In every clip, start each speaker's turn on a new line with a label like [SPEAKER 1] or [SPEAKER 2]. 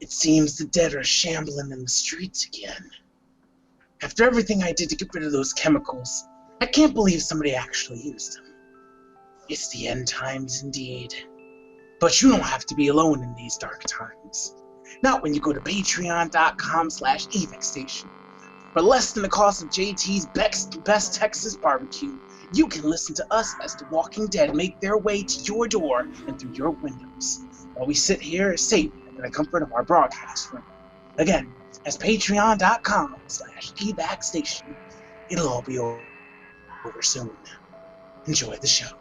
[SPEAKER 1] It seems the dead are shambling in the streets again. After everything I did to get rid of those chemicals, I can't believe somebody actually used them. It's the end times indeed. But you don't have to be alone in these dark times. Not when you go to patreon.com/evacstation. For less than the cost of JT's best Texas barbecue, you can listen to us as the Walking Dead make their way to your door and through your windows, while we sit here safe in the comfort of our broadcast room. Again, as patreon.com/evacstation. It'll all be over soon. Enjoy the show.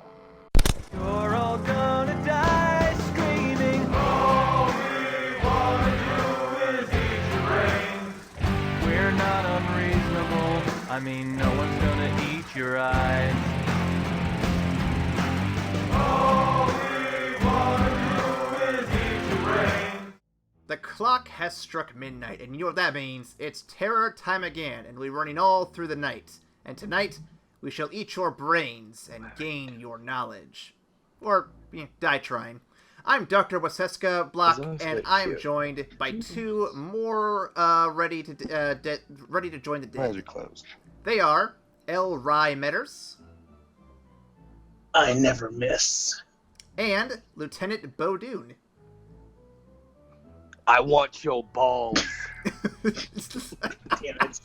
[SPEAKER 2] You're all gonna die screaming. All we wanna do is eat your brains. We're not unreasonable. I mean, no one's gonna eat your eyes. All we wanna do is eat your brains.
[SPEAKER 3] The clock has struck midnight, and you know what that means. It's terror time again, and we're running all through the night. And tonight, we shall eat your brains and gain your knowledge. Or, die trying. I'm Dr. Waseska Block, and I'm joined by two more ready to join the dead.
[SPEAKER 4] Eyes are closed.
[SPEAKER 3] They are L. Rye Metters.
[SPEAKER 1] I never miss.
[SPEAKER 3] And Lieutenant Beau Dune.
[SPEAKER 5] I want your balls.
[SPEAKER 1] Damn it.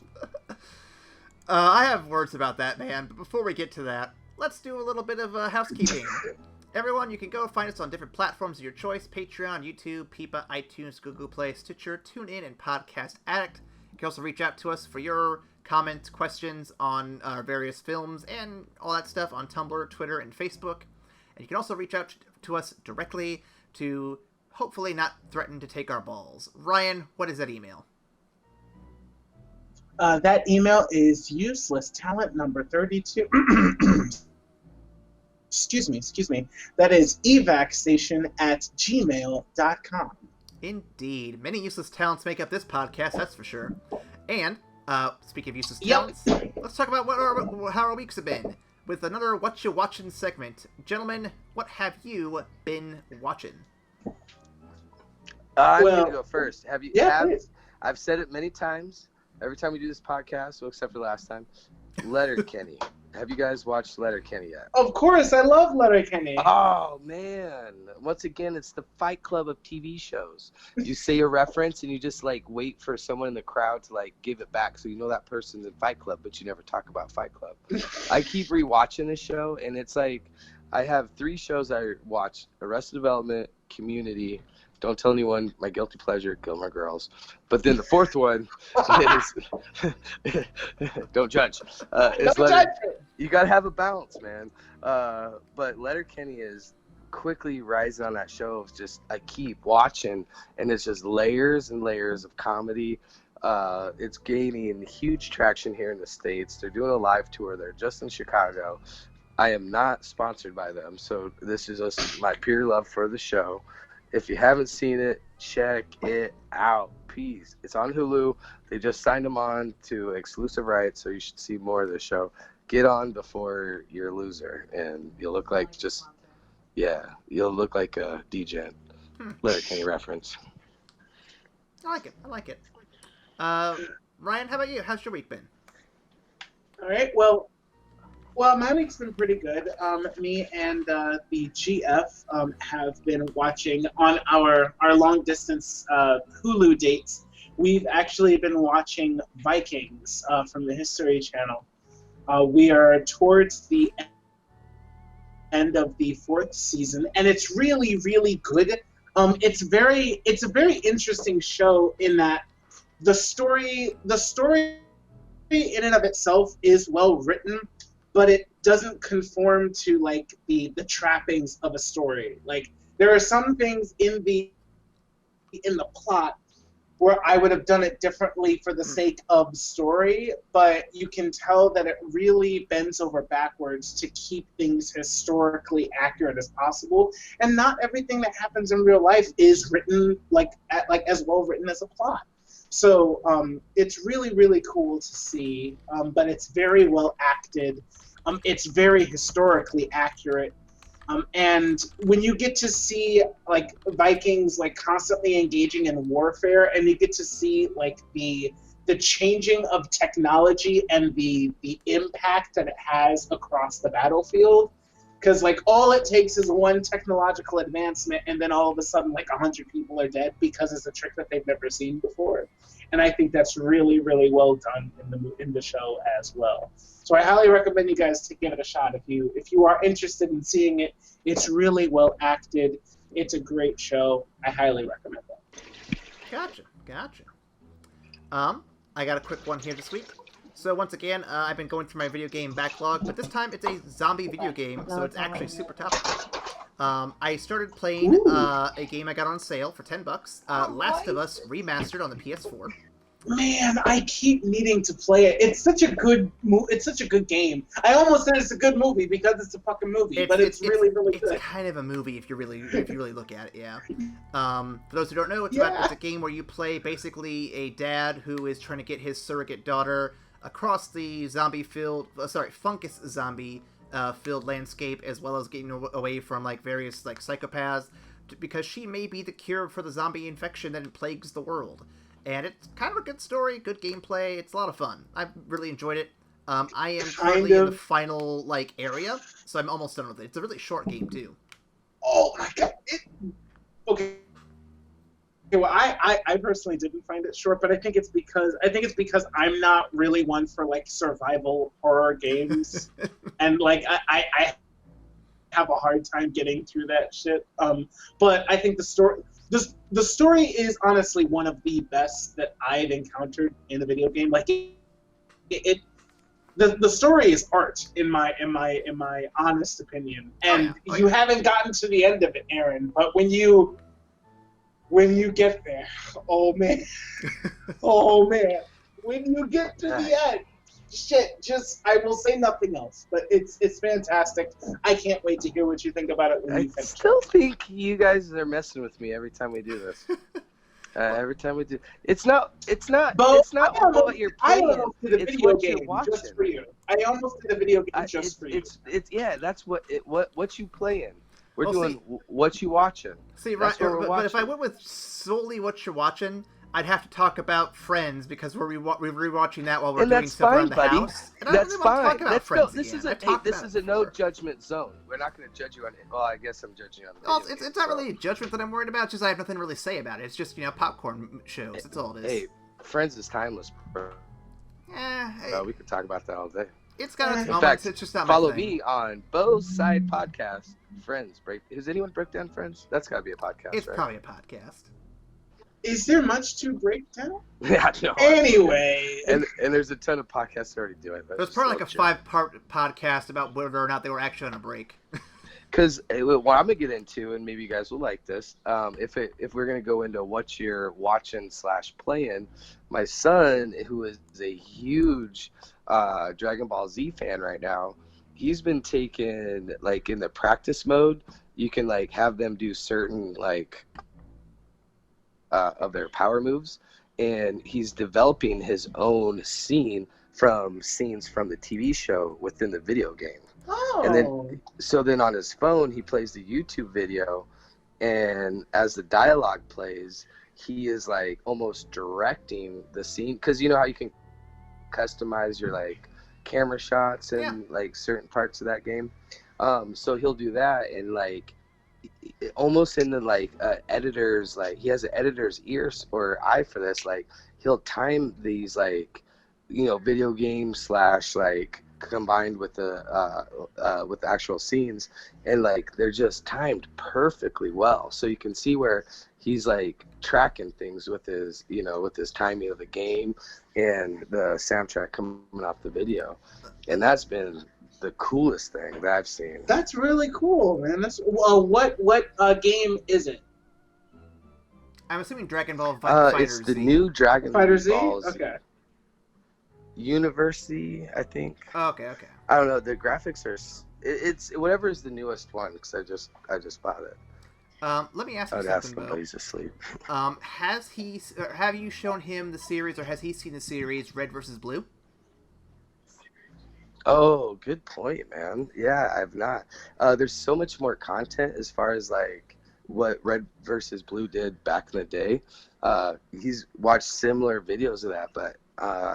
[SPEAKER 3] I have words about that, man, but before we get to that, let's do a little bit of housekeeping. Everyone, you can go find us on different platforms of your choice: Patreon, YouTube, Peepa, iTunes, Google Play, Stitcher, TuneIn, and Podcast Addict. You can also reach out to us for your comments, questions on our various films, and all that stuff on Tumblr, Twitter, and Facebook. And you can also reach out to us directly to hopefully not threaten to take our balls. Ryan, what is that email?
[SPEAKER 1] That email is uselesstalent32. Excuse me. That is evacstation@gmail.com.
[SPEAKER 3] Indeed. Many useless talents make up this podcast, that's for sure. And, speaking of useless talents, let's talk about how our weeks have been with another What You Watchin' segment. Gentlemen, what have you been watching?
[SPEAKER 5] I'm going to go first.
[SPEAKER 1] Please.
[SPEAKER 5] I've said it many times. Every time we do this podcast, well, except for last time, Letterkenny. Have you guys watched Letterkenny yet?
[SPEAKER 1] Of course, I love Letterkenny.
[SPEAKER 5] Oh, man. Once again, it's the Fight Club of TV shows. You say a reference and you just, wait for someone in the crowd to, give it back so you know that person's in Fight Club, but you never talk about Fight Club. I keep rewatching this show, and it's I have 3 shows I watch: Arrested Development, Community, Don't Tell Anyone, my guilty pleasure, Gilmore Girls. But then the 4th one is Don't Judge. You got to have a balance, man. But Letterkenny is quickly rising on that show of just, I keep watching, and it's just layers and layers of comedy. It's gaining huge traction here in the States. They're doing a live tour. They're just in Chicago. I am not sponsored by them, so this is just my pure love for the show. If you haven't seen it, check it out. Please. It's on Hulu. They just signed them on to exclusive rights, so you should see more of the show. Get on before you're a loser, and you'll look like you'll look like a degen. Letterkenny reference.
[SPEAKER 3] I like it. Ryan, how about you? How's your week been?
[SPEAKER 1] All right, well, my week's been pretty good. Me and the GF have been watching on our long-distance Hulu dates. We've actually been watching Vikings from the History Channel. We are towards the end of the 4th season, and it's really, really good. It's a very interesting show in that the story in and of itself is well written, but it doesn't conform to the trappings of a story. There are some things in the plot where I would have done it differently for the sake of the story, but you can tell that it really bends over backwards to keep things historically accurate as possible. And not everything that happens in real life is written as well written as a plot. So it's really, really cool to see, but it's very well acted. It's very historically accurate. And when you get to see like Vikings like constantly engaging in warfare, and you get to see like the changing of technology and the impact that it has across the battlefield, because like all it takes is one technological advancement, and then all of a sudden like 100 people are dead because it's a trick that they've never seen before. And I think that's really, really well done in the show as well. So I highly recommend you guys to give it a shot if you are interested in seeing it. It's really well acted. It's a great show. I highly recommend that.
[SPEAKER 3] Gotcha. I got a quick one here this week. So once again, I've been going through my video game backlog, but this time it's a zombie video game, so it's actually super topical. I started playing a game I got on sale for $10. Last of Us Remastered on the PS4.
[SPEAKER 1] Man, I keep needing to play it. It's such a good It's such a good game. I almost said it's a good movie because it's a fucking movie, but it's really, really good.
[SPEAKER 3] It's kind of a movie if you really look at it. Yeah. For those who don't know, it's a game where you play basically a dad who is trying to get his surrogate daughter across the fungus zombie filled landscape, as well as getting away from like various like psychopaths, because she may be the cure for the zombie infection that plagues the world. And it's kind of a good story, good gameplay. It's a lot of fun. I've really enjoyed it. I am currently in the final like area, so I'm almost done with it. It's a really short game too.
[SPEAKER 1] Oh my god! Okay. Well, I personally didn't find it short, but I think it's because I'm not really one for like survival horror games, and like I have a hard time getting through that shit. But I think the story is honestly one of the best that I've encountered in a video game. Like the story is art in my honest opinion, and you haven't gotten to the end of it, Aaron. But when you get there, oh man, when you get to the end, I will say nothing else, but it's fantastic. I can't wait to hear what you think about it when you finish.
[SPEAKER 5] I still think you guys are messing with me every time we do this. Every time we do, it's not what you're playing.
[SPEAKER 1] I almost did a video game just for you. I almost did a video game just for you.
[SPEAKER 5] That's what you playing. We're doing what you watching.
[SPEAKER 3] See, right, but if I went with solely what you're watching, I'd have to talk about Friends because we're rewatching that while we're doing stuff around the house. And
[SPEAKER 5] that's fine.
[SPEAKER 3] This
[SPEAKER 5] is a no judgment zone. We're not going to judge you on it. Well, I guess I'm judging you on the
[SPEAKER 3] Well, it's not really a judgment that I'm worried about. It's just I have nothing to really say about it. It's just, popcorn shows. That's all it is.
[SPEAKER 5] Hey, Friends is timeless, bro. We could talk about that all day.
[SPEAKER 3] It's got its moments.
[SPEAKER 5] Fact,
[SPEAKER 3] it's just not
[SPEAKER 5] follow
[SPEAKER 3] my thing.
[SPEAKER 5] me on Beau's side podcast, Friends. Does anyone break down Friends? That's got to be a podcast,
[SPEAKER 3] It's
[SPEAKER 5] right?
[SPEAKER 3] probably a podcast.
[SPEAKER 1] Is there much to break down?
[SPEAKER 5] Yeah, no.
[SPEAKER 1] Anyway.
[SPEAKER 5] And there's a ton of podcasts already doing it.
[SPEAKER 3] There's probably like a 5-part podcast about whether or not they were actually on a break.
[SPEAKER 5] Because what I'm going to get into, and maybe you guys will like this, if we're going to go into what you're watching / playing, my son, who is a huge Dragon Ball Z fan right now, he's been taken, like, in the practice mode, you can, like, have them do certain, like, of their power moves, and he's developing his own scenes from the TV show within the video game.
[SPEAKER 1] Oh.
[SPEAKER 5] And then on his phone he plays the YouTube video, and as the dialogue plays, he is like almost directing the scene, because you know how you can customize your like camera shots and like certain parts of that game. So he'll do that, and like almost in the like editor's, like he has an editor's ear or eye for this, like he'll time these like video games / like combined with the actual scenes, and like they're just timed perfectly well, so you can see where he's like tracking things with his with his timing of the game and the soundtrack coming off the video, and that's been the coolest thing that I've seen.
[SPEAKER 1] That's really cool, man. That's what game is it?
[SPEAKER 3] I'm assuming Dragon Ball Fighter
[SPEAKER 5] it's
[SPEAKER 3] Z.
[SPEAKER 5] the new Dragon
[SPEAKER 1] Fighter Z?
[SPEAKER 5] Ball Z.
[SPEAKER 1] Okay.
[SPEAKER 5] University, I think.
[SPEAKER 3] Oh, okay.
[SPEAKER 5] I don't know. The graphics are. It's whatever is the newest one, because I just bought it.
[SPEAKER 3] Let me ask you
[SPEAKER 5] I'd ask
[SPEAKER 3] something,
[SPEAKER 5] him,
[SPEAKER 3] Beau.
[SPEAKER 5] but he's asleep.
[SPEAKER 3] Have you shown him the series, or has he seen the series Red vs. Blue?
[SPEAKER 5] Oh, good point, man. Yeah, I've not. There's so much more content as far as like what Red versus Blue did back in the day. He's watched similar videos of that, but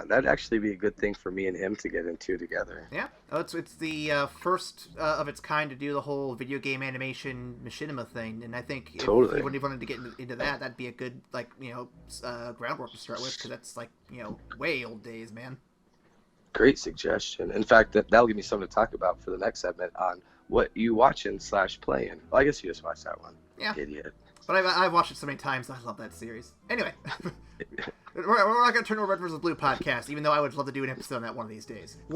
[SPEAKER 5] that'd actually be a good thing for me and him to get into together.
[SPEAKER 3] Yeah, it's the first of its kind to do the whole video game animation machinima thing, and I think if
[SPEAKER 5] Totally.
[SPEAKER 3] you wanted to get into that, that'd be a good groundwork to start with, because that's way old days, man.
[SPEAKER 5] Great suggestion. In fact, that'll give me something to talk about for the next segment on what you watching / playing. Well, I guess you just watched that one.
[SPEAKER 3] Yeah.
[SPEAKER 5] Idiot.
[SPEAKER 3] But I've watched it so many times. I love that series. Anyway, we're not going to turn to a Red vs. Blue podcast, even though I would love to do an episode on that one of these days. We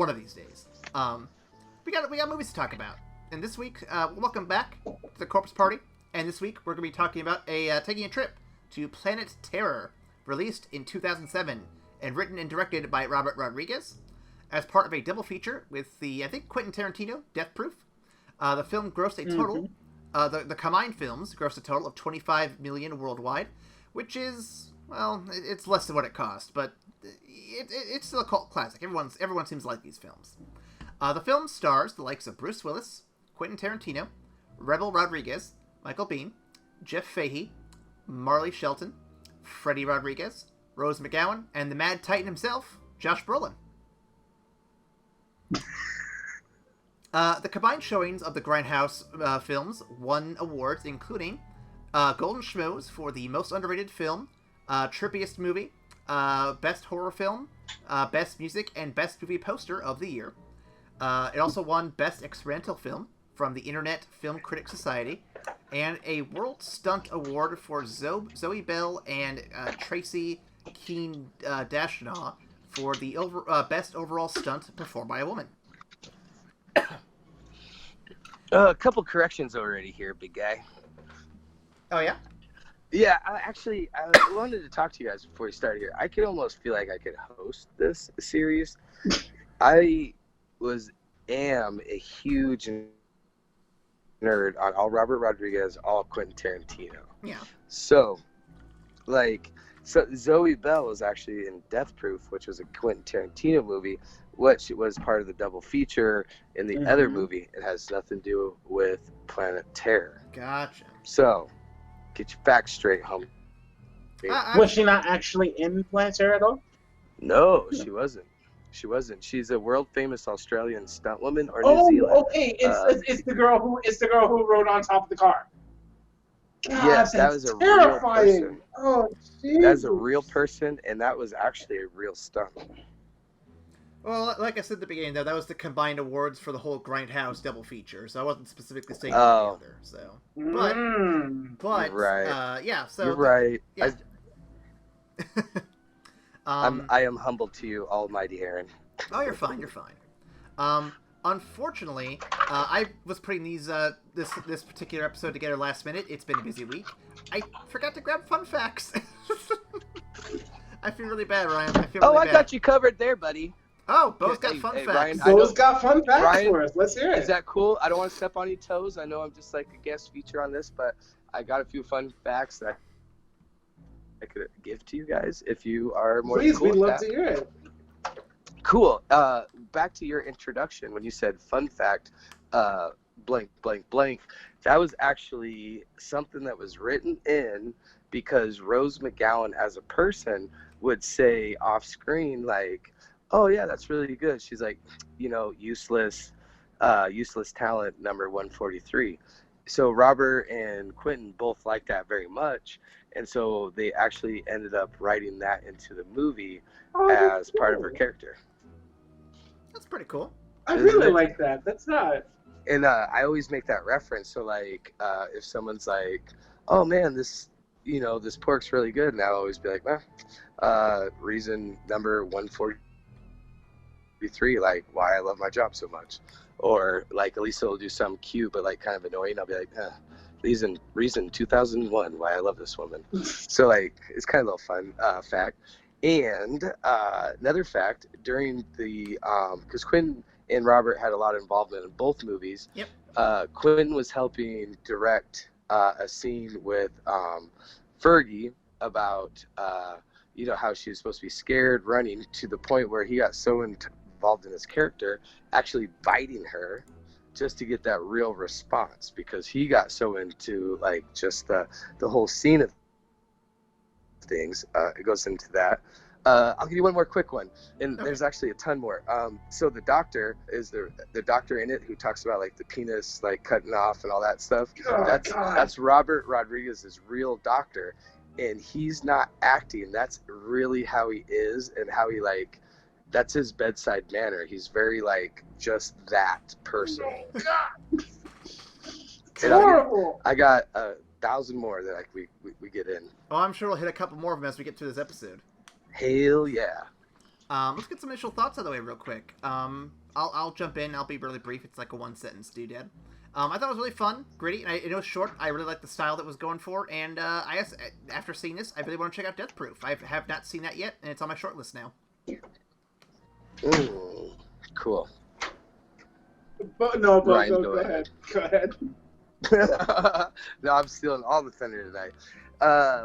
[SPEAKER 3] got movies to talk about. And this week, welcome back to the Corpse Party. And this week, we're going to be talking about taking a trip to Planet Terror, released in 2007 and written and directed by Robert Rodriguez, as part of a double feature with I think Quentin Tarantino, Death Proof. The film grossed a total, the combined films grossed a total of $25 million worldwide, which is, well, it's less than what it cost, but it's still a cult classic. Everyone seems to like these films. The film stars the likes of Bruce Willis, Quentin Tarantino, Rebel Rodriguez, Michael Biehn, Jeff Fahey, Marley Shelton, Freddie Rodriguez, Rose McGowan, and the Mad Titan himself, Josh Brolin. The combined showings of the Grindhouse films won awards, including Golden Schmoes for the most underrated film, trippiest movie, best horror film, best music, and best movie poster of the year. It also won best experimental film from the Internet Film Critics Society, and a World Stunt Award for Zoe Bell and Tracy Keane Dashnaw for the best overall stunt performed by a woman.
[SPEAKER 5] A couple corrections already here, big guy.
[SPEAKER 3] Oh, yeah?
[SPEAKER 5] Yeah, I wanted to talk to you guys before we start here. I could almost feel like I could host this series. I am a huge nerd on all Robert Rodriguez, all Quentin Tarantino.
[SPEAKER 3] Yeah.
[SPEAKER 5] So Zoe Bell was actually in Death Proof, which was a Quentin Tarantino movie, which was part of the double feature in the other movie. It has nothing to do with Planet Terror.
[SPEAKER 3] Gotcha.
[SPEAKER 5] So, get your facts straight, homie.
[SPEAKER 1] Was she not actually in Planet Terror at all?
[SPEAKER 5] No, she wasn't. She wasn't. She's a world famous Australian stunt woman or New Zealand.
[SPEAKER 1] Oh, okay. It's the girl who rode on top of the car. God,
[SPEAKER 5] yes, that was a
[SPEAKER 1] terrifying.
[SPEAKER 5] Real person.
[SPEAKER 1] Oh, jeez.
[SPEAKER 5] That's a real person, and that was actually a real stunt.
[SPEAKER 3] Well, like I said at the beginning, though, that was the combined awards for the whole Grindhouse double feature, so I wasn't specifically saying the other. So, but
[SPEAKER 5] right.
[SPEAKER 3] Yeah. So
[SPEAKER 5] you're right.
[SPEAKER 3] Yeah.
[SPEAKER 5] I am humble to you, Almighty Aaron.
[SPEAKER 3] Oh, you're fine. You're fine. Unfortunately, I was putting this particular episode together last minute. It's been a busy week. I forgot to grab fun facts. I feel really bad, Ryan. I
[SPEAKER 5] got you covered there, buddy.
[SPEAKER 3] Oh, Beau's got fun facts.
[SPEAKER 5] Ryan,
[SPEAKER 1] Beau's got fun facts
[SPEAKER 5] Ryan,
[SPEAKER 1] for us. Let's hear it.
[SPEAKER 5] Is that cool? I don't want to step on any toes. I know I'm just like a guest feature on this, but I got a few fun facts that I could give to you guys if you are more
[SPEAKER 1] Please,
[SPEAKER 5] cool
[SPEAKER 1] we'd
[SPEAKER 5] with
[SPEAKER 1] love
[SPEAKER 5] that.
[SPEAKER 1] to hear it.
[SPEAKER 5] Cool. Back to your introduction when you said fun fact, blank, blank, blank. That was actually something that was written in because Rose McGowan as a person would say off screen, like, oh yeah, that's really good. She's like, useless talent number 143. So Robert and Quentin both liked that very much. And so they actually ended up writing that into the movie as part of her character.
[SPEAKER 3] That's pretty cool.
[SPEAKER 1] I really like that. That's not.
[SPEAKER 5] And I always make that reference. So like, if someone's like, "Oh man, this pork's really good," and I'll always be like, reason number 143, like why I love my job so much, or like Elisa will do something cute but like kind of annoying. I'll be like, reason 2001 why I love this woman. So like, it's kind of a little fun fact. And another fact, during the because Quentin and Robert had a lot of involvement in both movies.
[SPEAKER 3] Yep.
[SPEAKER 5] Quentin was helping direct a scene with Fergie about how she was supposed to be scared running, to the point where he got so involved in his character, actually biting her just to get that real response, because he got so into like just the whole scene of things. It goes into that. I'll give you one more quick one, and there's actually a ton more. So the doctor is the doctor in it who talks about like the penis like cutting off and all that stuff.
[SPEAKER 1] Oh,
[SPEAKER 5] that's Robert Rodriguez's real doctor, and he's not acting. That's really how he is, and how he like. That's his bedside manner. He's very like just that person.
[SPEAKER 1] Oh, God.
[SPEAKER 5] It's
[SPEAKER 1] horrible.
[SPEAKER 5] I got 1,000 more that we get in.
[SPEAKER 3] Oh, I'm sure we'll hit a couple more of them as we get through this episode.
[SPEAKER 5] Hell yeah.
[SPEAKER 3] Let's get some initial thoughts out of the way real quick. I'll jump in. I'll be really brief. It's like a one-sentence doodad. I thought it was really fun, gritty, and it was short. I really liked the style that was going for, and I guess after seeing this, I really want to check out Death Proof. I have not seen that yet, and it's on my short list now.
[SPEAKER 5] Cool.
[SPEAKER 1] But no,
[SPEAKER 5] Ryan,
[SPEAKER 1] go ahead. Go ahead.
[SPEAKER 5] No, I'm stealing all the thunder tonight.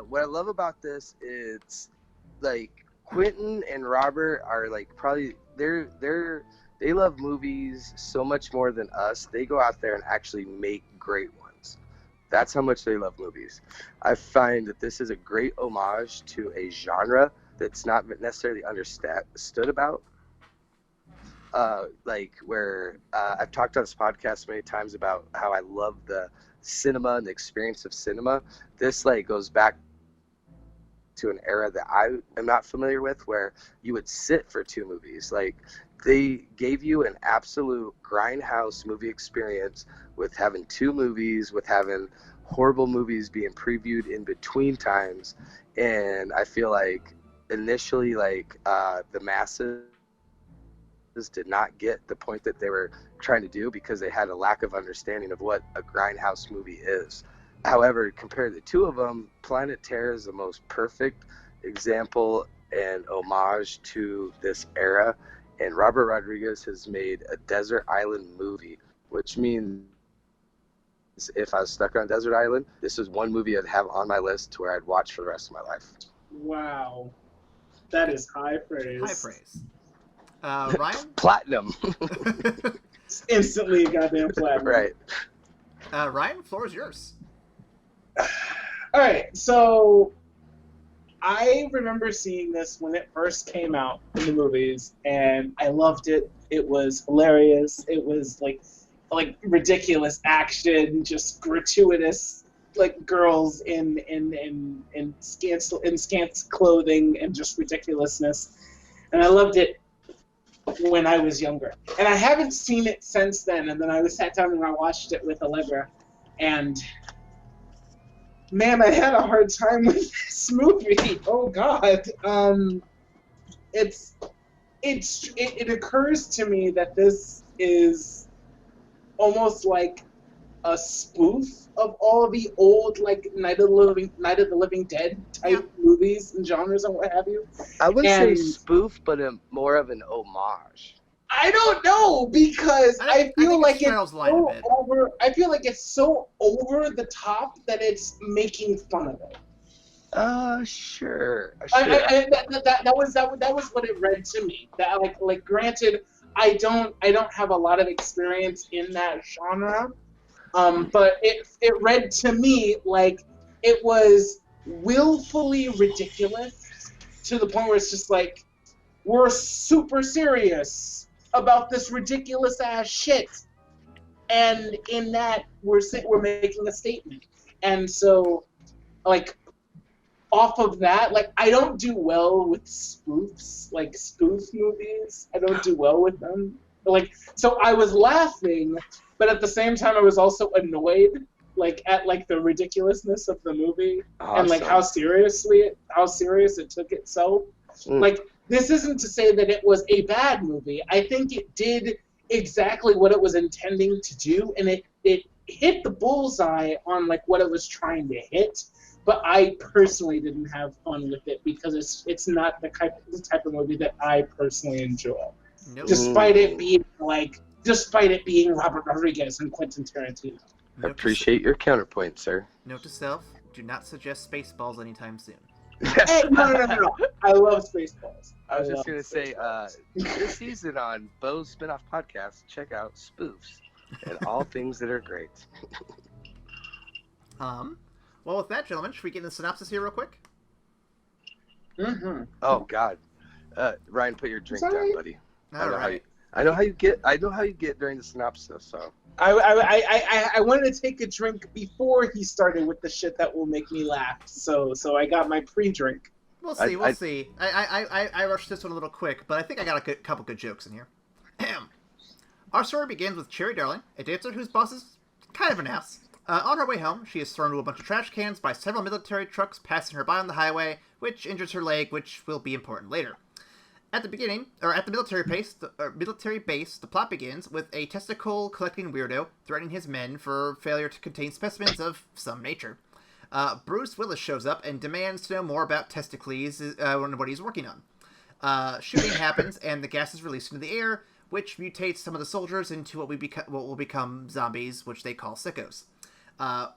[SPEAKER 5] What I love about this is like Quentin and Robert are like probably they love movies so much more than us. They go out there and actually make great ones. That's how much they love movies. I find that this is a great homage to a genre that's not necessarily understood about. Like where I've talked on this podcast many times about how I love the cinema and the experience of cinema. This like goes back to an era that I am not familiar with, where you would sit for two movies. Like they gave you an absolute grindhouse movie experience with having two movies, with having horrible movies being previewed in between times. And I feel like initially like the masses did not get the point that they were trying to do, because they had a lack of understanding of what a grindhouse movie is. However, compared to the two of them, Planet Terror is the most perfect example and homage to this era. And Robert Rodriguez has made a desert island movie, which means if I was stuck on a desert island, this is one movie I'd have on my list to where I'd watch for the rest of my life.
[SPEAKER 1] Wow. That is high praise.
[SPEAKER 3] High praise. Ryan?
[SPEAKER 5] Platinum.
[SPEAKER 1] Instantly goddamn platinum.
[SPEAKER 5] Right.
[SPEAKER 3] Ryan, floor is yours.
[SPEAKER 1] All right, so I remember seeing this when it first came out in the movies, and I loved it. It was hilarious. It was like ridiculous action, just gratuitous, like girls in scant clothing and just ridiculousness. And I loved it when I was younger, and I haven't seen it since then. And then I sat down and I watched it with Allegra, and man, I had a hard time with this movie. Oh God, it occurs to me that this is almost like a spoof of all the old like Night of the Living Dead type movies and genres and what have you.
[SPEAKER 5] I wouldn't say spoof, but more of an homage.
[SPEAKER 1] I don't know, because I feel like it's so over. I feel like it's so over the top that it's making fun of it.
[SPEAKER 5] Sure.
[SPEAKER 1] That was what it read to me. That like granted, I don't have a lot of experience in that genre, but it read to me like it was willfully ridiculous to the point where it's just like, we're super serious about this ridiculous ass shit, and in that we're making a statement. And so like off of that, like I don't do well with spoofs, like spoof movies. I don't do well with them. Like, so I was laughing, but at the same time I was also annoyed, like at like the ridiculousness of the movie. Awesome. And like how serious it took itself. Like, this isn't to say that it was a bad movie. I think it did exactly what it was intending to do, and it hit the bullseye on like what it was trying to hit. But I personally didn't have fun with it because it's not the type of movie that I personally enjoy. Nope. Despite it being Robert Rodriguez and Quentin Tarantino.
[SPEAKER 5] I appreciate your counterpoint, sir.
[SPEAKER 3] Note to self: do not suggest Spaceballs anytime soon.
[SPEAKER 1] Hey, no. I love Spaceballs.
[SPEAKER 5] I was just gonna say, this season on Beau's spinoff podcast, check out Spoofs and all things that are great.
[SPEAKER 3] Well, with that, gentlemen, should we get in the synopsis here real quick?
[SPEAKER 1] Mm-hmm.
[SPEAKER 5] Oh God, Ryan, put your drink down, buddy.
[SPEAKER 3] All right.
[SPEAKER 5] I know how you get during the synopsis. So
[SPEAKER 1] I wanted to take a drink before he started with the shit that will make me laugh. So I got my pre-drink.
[SPEAKER 3] We'll see. I rushed this one a little quick, but I think I got a couple good jokes in here. Our story begins with Cherry Darling, a dancer whose boss is kind of an ass. On her way home, she is thrown to a bunch of trash cans by several military trucks passing her by on the highway, which injures her leg, which will be important later. At the military base, the plot begins with a testicle-collecting weirdo threatening his men for failure to contain specimens of some nature. Bruce Willis shows up and demands to know more about testicles and what he's working on. Shooting happens, and the gas is released into the air, which mutates some of the soldiers into what will become zombies, which they call sickos.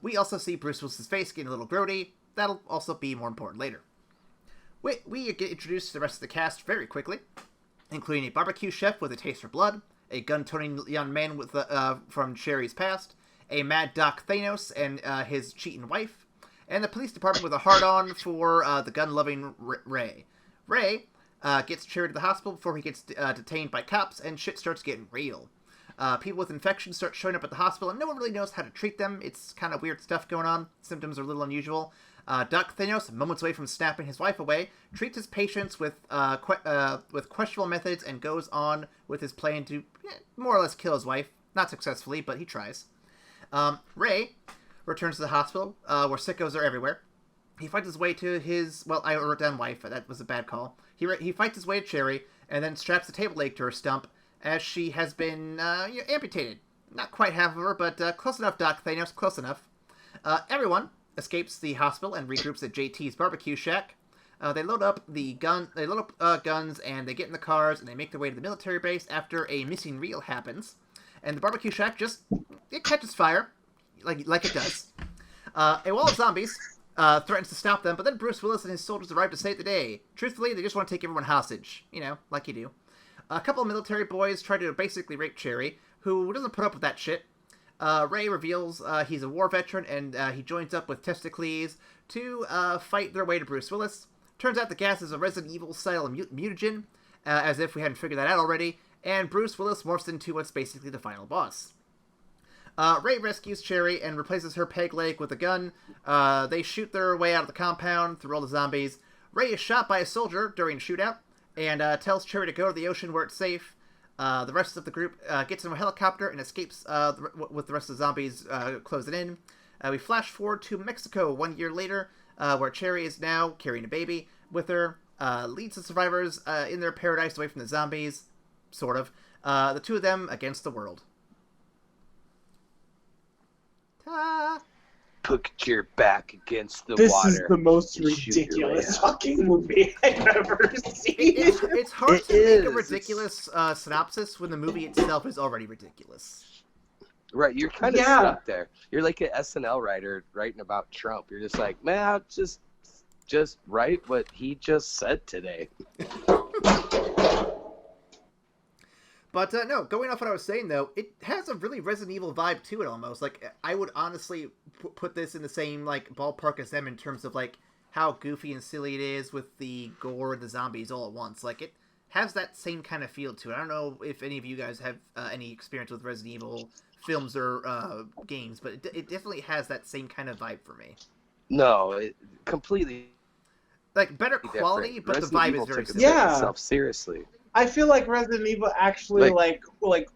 [SPEAKER 3] We also see Bruce Willis' face getting a little grody. That'll also be more important later. We get introduced to the rest of the cast very quickly, including a barbecue chef with a taste for blood, a gun-toting young man from Cherry's past, a Mad Doc Thanos and his cheating wife, and the police department with a hard-on for the gun-loving Ray. Ray gets Cherry to the hospital before he gets detained by cops, and shit starts getting real. People with infections start showing up at the hospital, and no one really knows how to treat them. It's kind of weird stuff going on. Symptoms are a little unusual. Doc Thanos, moments away from snapping his wife away, treats his patients with questionable methods and goes on with his plan to more or less kill his wife. Not successfully, but he tries. Ray returns to the hospital, where sickos are everywhere. He fights his way to his... Well, I wrote down wife. That was a bad call. He fights his way to Cherry, and then straps a table leg to her stump, as she has been amputated. Not quite half of her, but close enough, Doc Thanos, close enough. Everyone escapes the hospital and regroups at JT's barbecue shack. They load up guns, and they get in the cars, and they make their way to the military base after a missing reel happens. And the barbecue shack it catches fire, like it does. A wall of zombies threatens to stop them, but then Bruce Willis and his soldiers arrive to save the day. Truthfully, they just want to take everyone hostage. Like you do. A couple of military boys try to basically rape Cherry, who doesn't put up with that shit. Ray reveals he's a war veteran, and he joins up with Testicles to fight their way to Bruce Willis. Turns out the gas is a Resident Evil-style mutagen, as if we hadn't figured that out already, and Bruce Willis morphs into what's basically the final boss. Ray rescues Cherry and replaces her peg leg with a gun. They shoot their way out of the compound through all the zombies. Ray is shot by a soldier during a shootout, and tells Cherry to go to the ocean where it's safe. The rest of the group gets in a helicopter and escapes with the rest of the zombies closing in. We flash forward to Mexico 1 year later, where Cherry is now carrying a baby with her, leads the survivors in their paradise away from the zombies, sort of. The two of them against the world. Ta!
[SPEAKER 5] Put your back against the
[SPEAKER 1] This
[SPEAKER 5] water.
[SPEAKER 1] is the most ridiculous fucking movie I've ever seen.
[SPEAKER 3] It's hard to make a ridiculous synopsis when the movie itself is already ridiculous.
[SPEAKER 5] Right, you're kind of stuck there. You're like an SNL writer writing about Trump. You're just like, man, just write what he just said today.
[SPEAKER 3] But no, going off what I was saying though, it has a really Resident Evil vibe to it almost. Like, I would honestly put this in the same like ballpark as them in terms of like how goofy and silly it is with the gore and the zombies all at once. Like, it has that same kind of feel to it. I don't know if any of you guys have any experience with Resident Evil films or games, but it definitely has that same kind of vibe for me.
[SPEAKER 5] No, it completely
[SPEAKER 3] like better quality,
[SPEAKER 5] different.
[SPEAKER 3] but
[SPEAKER 5] Resident
[SPEAKER 3] the vibe
[SPEAKER 5] Evil
[SPEAKER 3] is very
[SPEAKER 5] took
[SPEAKER 3] similar.
[SPEAKER 5] itself seriously.
[SPEAKER 1] I feel like Resident Evil actually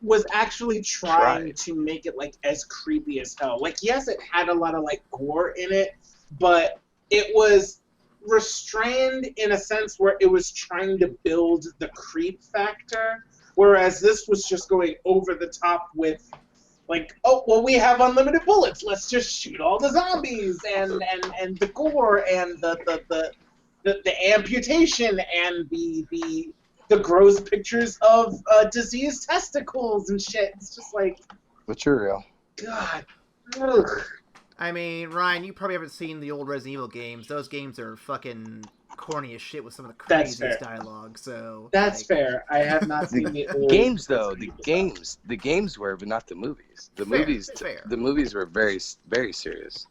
[SPEAKER 1] was actually trying to make it like as creepy as hell. Like, yes, it had a lot of like gore in it, but it was restrained in a sense where it was trying to build the creep factor, whereas this was just going over the top with like, oh well, we have unlimited bullets, let's just shoot all the zombies and the gore and the amputation and the gross pictures of diseased testicles and shit. It's just like,
[SPEAKER 5] Material.
[SPEAKER 1] God. Ugh.
[SPEAKER 3] I mean, Ryan, you probably haven't seen the old Resident Evil games. Those games are fucking corny as shit with some of the
[SPEAKER 1] That's
[SPEAKER 3] craziest
[SPEAKER 1] fair.
[SPEAKER 3] dialogue. So
[SPEAKER 1] That's
[SPEAKER 3] like,
[SPEAKER 1] fair. I have not seen the old
[SPEAKER 5] Games though,
[SPEAKER 1] Resident Evil stuff.
[SPEAKER 5] the games were, but not the movies.
[SPEAKER 3] Fair.
[SPEAKER 5] The movies were very, very serious.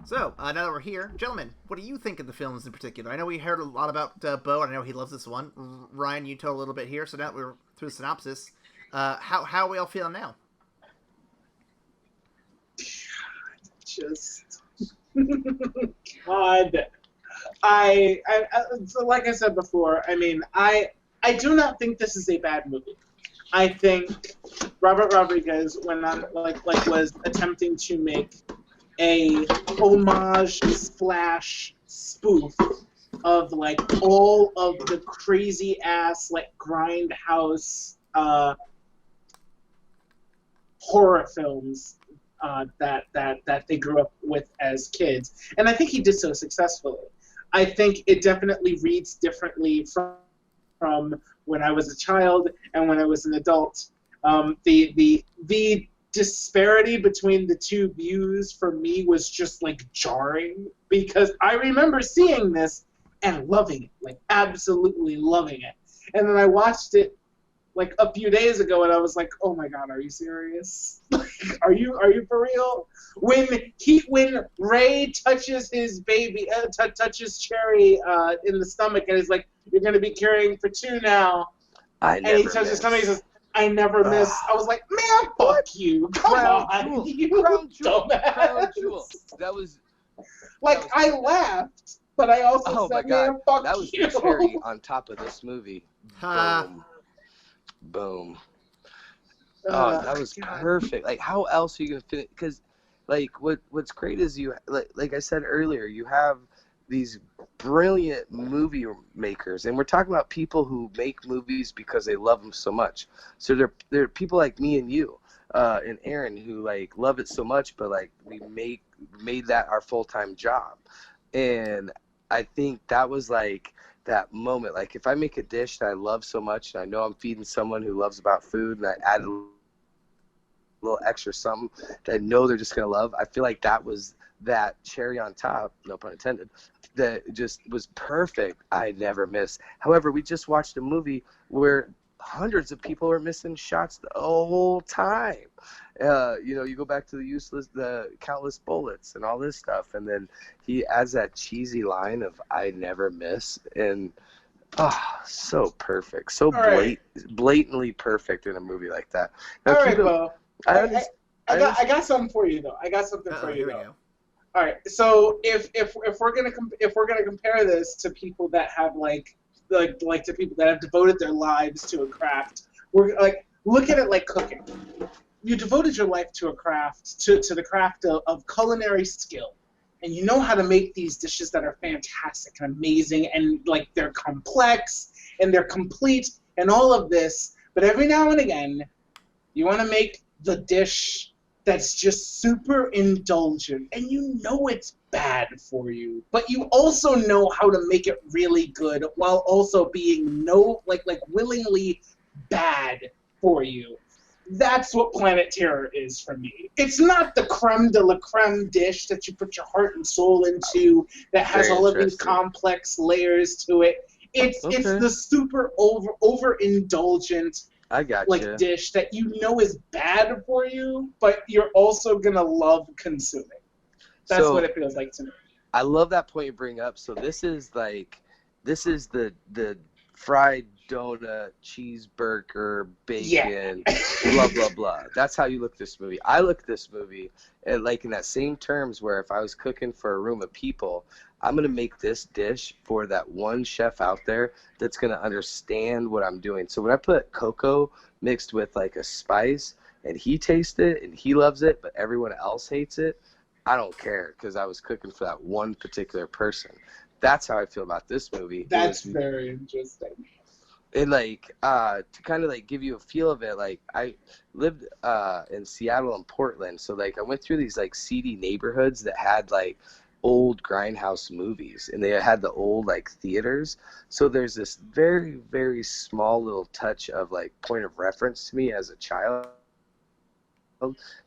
[SPEAKER 3] So, now that we're here, gentlemen, what do you think of the films in particular? I know we heard a lot about Beau, and I know he loves this one. Ryan, you told a little bit here, so now that we're through the synopsis. How are we all feeling now?
[SPEAKER 1] Just God, I so like I said before, I mean, I do not think this is a bad movie. I think Robert Rodriguez, when was attempting to make a homage slash spoof of like all of the crazy ass like grindhouse horror films that they grew up with as kids, and I think he did so successfully. I think it definitely reads differently from when I was a child and when I was an adult. The disparity between the two views for me was just like jarring, because I remember seeing this and loving it, like absolutely loving it, and then I watched it like a few days ago, and I was like, "Oh my God, are you serious? Are you for real?" When Ray touches his baby, touches Cherry in the stomach, and he's like, "You're gonna be carrying for 2 now," and he touches his stomach, he says, "I never miss." I was like, "Man, fuck you! Come on, you dumbass!"
[SPEAKER 5] That was
[SPEAKER 1] like I laughed, but I also
[SPEAKER 5] oh my
[SPEAKER 1] said,
[SPEAKER 5] God,
[SPEAKER 1] "Man, fuck
[SPEAKER 5] that was
[SPEAKER 1] you!"
[SPEAKER 5] the cherry on top of this movie.
[SPEAKER 3] Ha.
[SPEAKER 5] Boom. Oh, that was perfect. Like, how else are you gonna finish? Because, like, what's great is you, like I said earlier, you have these brilliant movie makers, and we're talking about people who make movies because they love them so much. So they're people like me and you, and Aaron, who like love it so much, but like we made that our full-time job, and I think that was like that moment. Like, if I make a dish that I love so much, and I know I'm feeding someone who loves about food, and I add a little extra something that I know they're just gonna love, I feel like that was that cherry on top, no pun intended, that just was perfect. I never miss. However, we just watched a movie where hundreds of people are missing shots the whole time. You go back to the countless bullets and all this stuff, and then he adds that cheesy line of "I never miss," and so perfect, so blatantly perfect in a movie like that. Now,
[SPEAKER 1] all right, Beau. I got something for you though. I got something for you
[SPEAKER 3] Here we
[SPEAKER 1] though.
[SPEAKER 3] go.
[SPEAKER 1] All right, so if we're gonna compare this to people that have like to people that have devoted their lives to a craft, we're like, look at it like cooking. You devoted your life to a craft, to the craft of culinary skill, and you know how to make these dishes that are fantastic and amazing, and like they're complex and they're complete and all of this. But every now and again, you want to make the dish that's just super indulgent, and you know it's bad for you, but you also know how to make it really good while also being willingly bad for you. That's what Planet Terror is for me. It's not the creme de la creme dish that you put your heart and soul into that has
[SPEAKER 5] Very
[SPEAKER 1] all of these
[SPEAKER 5] interesting.
[SPEAKER 1] complex layers to it. It's the super overindulgent
[SPEAKER 5] I got you.
[SPEAKER 1] dish that you know is bad for you, but you're also gonna love consuming. That's what it feels like to me.
[SPEAKER 5] I love that point you bring up. So this is the fried donut, cheeseburger, bacon, blah blah blah. That's how you look this movie. I look this movie like in that same terms, where if I was cooking for a room of people, I'm gonna make this dish for that one chef out there that's gonna understand what I'm doing. So when I put cocoa mixed with like a spice, and he tastes it and he loves it, but everyone else hates it, I don't care, because I was cooking for that one particular person. That's how I feel about this movie.
[SPEAKER 1] That's very interesting.
[SPEAKER 5] And to kind of like give you a feel of it, like I lived in Seattle and Portland, so like I went through these like seedy neighborhoods that had like old grindhouse movies, and they had the old like theaters. So there's this very, very small little touch of like point of reference to me as a child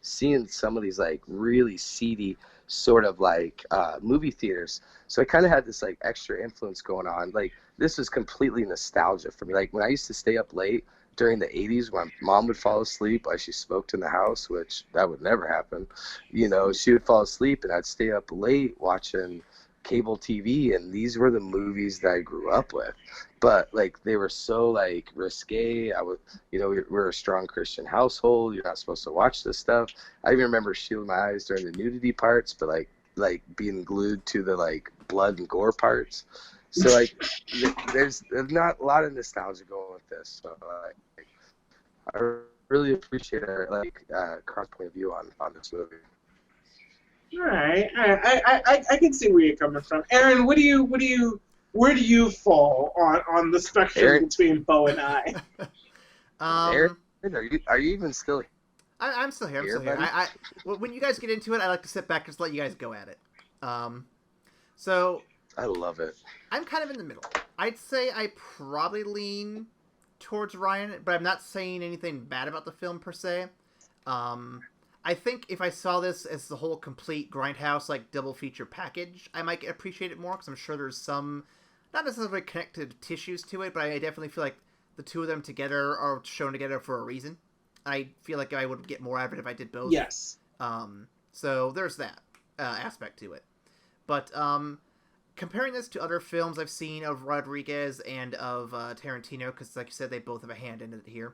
[SPEAKER 5] seeing some of these like really seedy sort of like movie theaters. So I kind of had this like extra influence going on. Like this was completely nostalgia for me. Like when I used to stay up late during the 80s when mom would fall asleep while she smoked in the house, which that would never happen. You know, she would fall asleep and I'd stay up late watching cable TV, and these were the movies that I grew up with. But like they were so like risque. I was, you know, we're a strong Christian household. You're not supposed to watch this stuff. I even remember shielding my eyes during the nudity parts, but like being glued to the like blood and gore parts. So like there's not a lot of nostalgia going with this. So I really appreciate our like cross point of view on this movie.
[SPEAKER 1] All right. I can see where you're coming from. Aaron, where do you fall on the spectrum
[SPEAKER 5] Aaron?
[SPEAKER 1] between Beau and I?
[SPEAKER 5] Aaron, are you even still here?
[SPEAKER 3] I'm still here. I'm still here. When you guys get into it, I like to sit back and just let you guys go at it. So
[SPEAKER 5] I love it.
[SPEAKER 3] I'm kind of in the middle. I'd say I probably lean towards Ryan, but I'm not saying anything bad about the film per se. I think if I saw this as the whole complete Grindhouse like double feature package, I might appreciate it more because I'm sure there's some not necessarily connected tissues to it, but I definitely feel like the two of them together are shown together for a reason. I feel like I would get more out of it if I did both.
[SPEAKER 1] Yes.
[SPEAKER 3] So there's that aspect to it. But comparing this to other films I've seen of Rodriguez and of Tarantino, because like you said, they both have a hand in it here.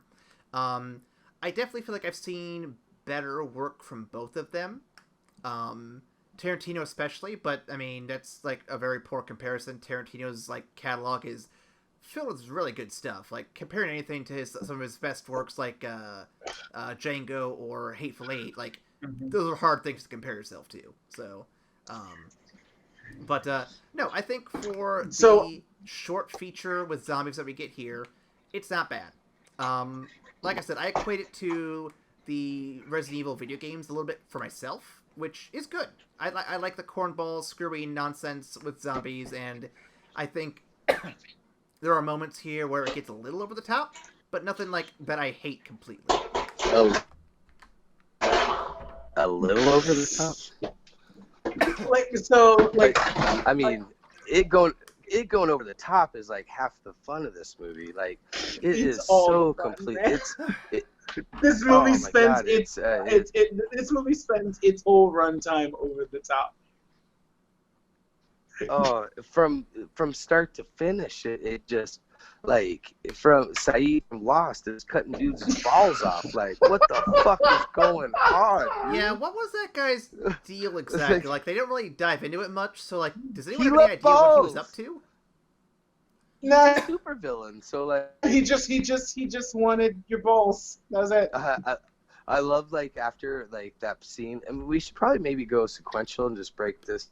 [SPEAKER 3] I definitely feel like I've seen better work from both of them. Tarantino especially, but I mean that's like a very poor comparison. Tarantino's like catalog is filled with really good stuff. Like comparing anything to some of his best works like Django or Hateful Eight, like those are hard things to compare yourself to. So but no, I think for the short feature with zombies that we get here, it's not bad. Like I said, I equate it to the Resident Evil video games a little bit for myself, which is good. I like the cornball, screwy nonsense with zombies, and I think there are moments here where it gets a little over the top, but nothing like that I hate completely.
[SPEAKER 5] A little over the top. I mean, it going over the top is like half the fun of this movie. Like it is so fun, complete. Man.
[SPEAKER 1] This movie spends this movie spends its whole runtime over the top.
[SPEAKER 5] Oh, from start to finish, it just like from Saeed from Lost is cutting dudes' balls off. Like, what the fuck is going on? Dude?
[SPEAKER 3] Yeah, what was that guy's deal exactly? Like, they don't really dive into it much. So, like, does anyone have any idea what he was up to?
[SPEAKER 1] Nah,
[SPEAKER 5] super villain. So like,
[SPEAKER 1] he just wanted your balls. That was it.
[SPEAKER 5] I love like after like that scene, and we should probably maybe go sequential and just break this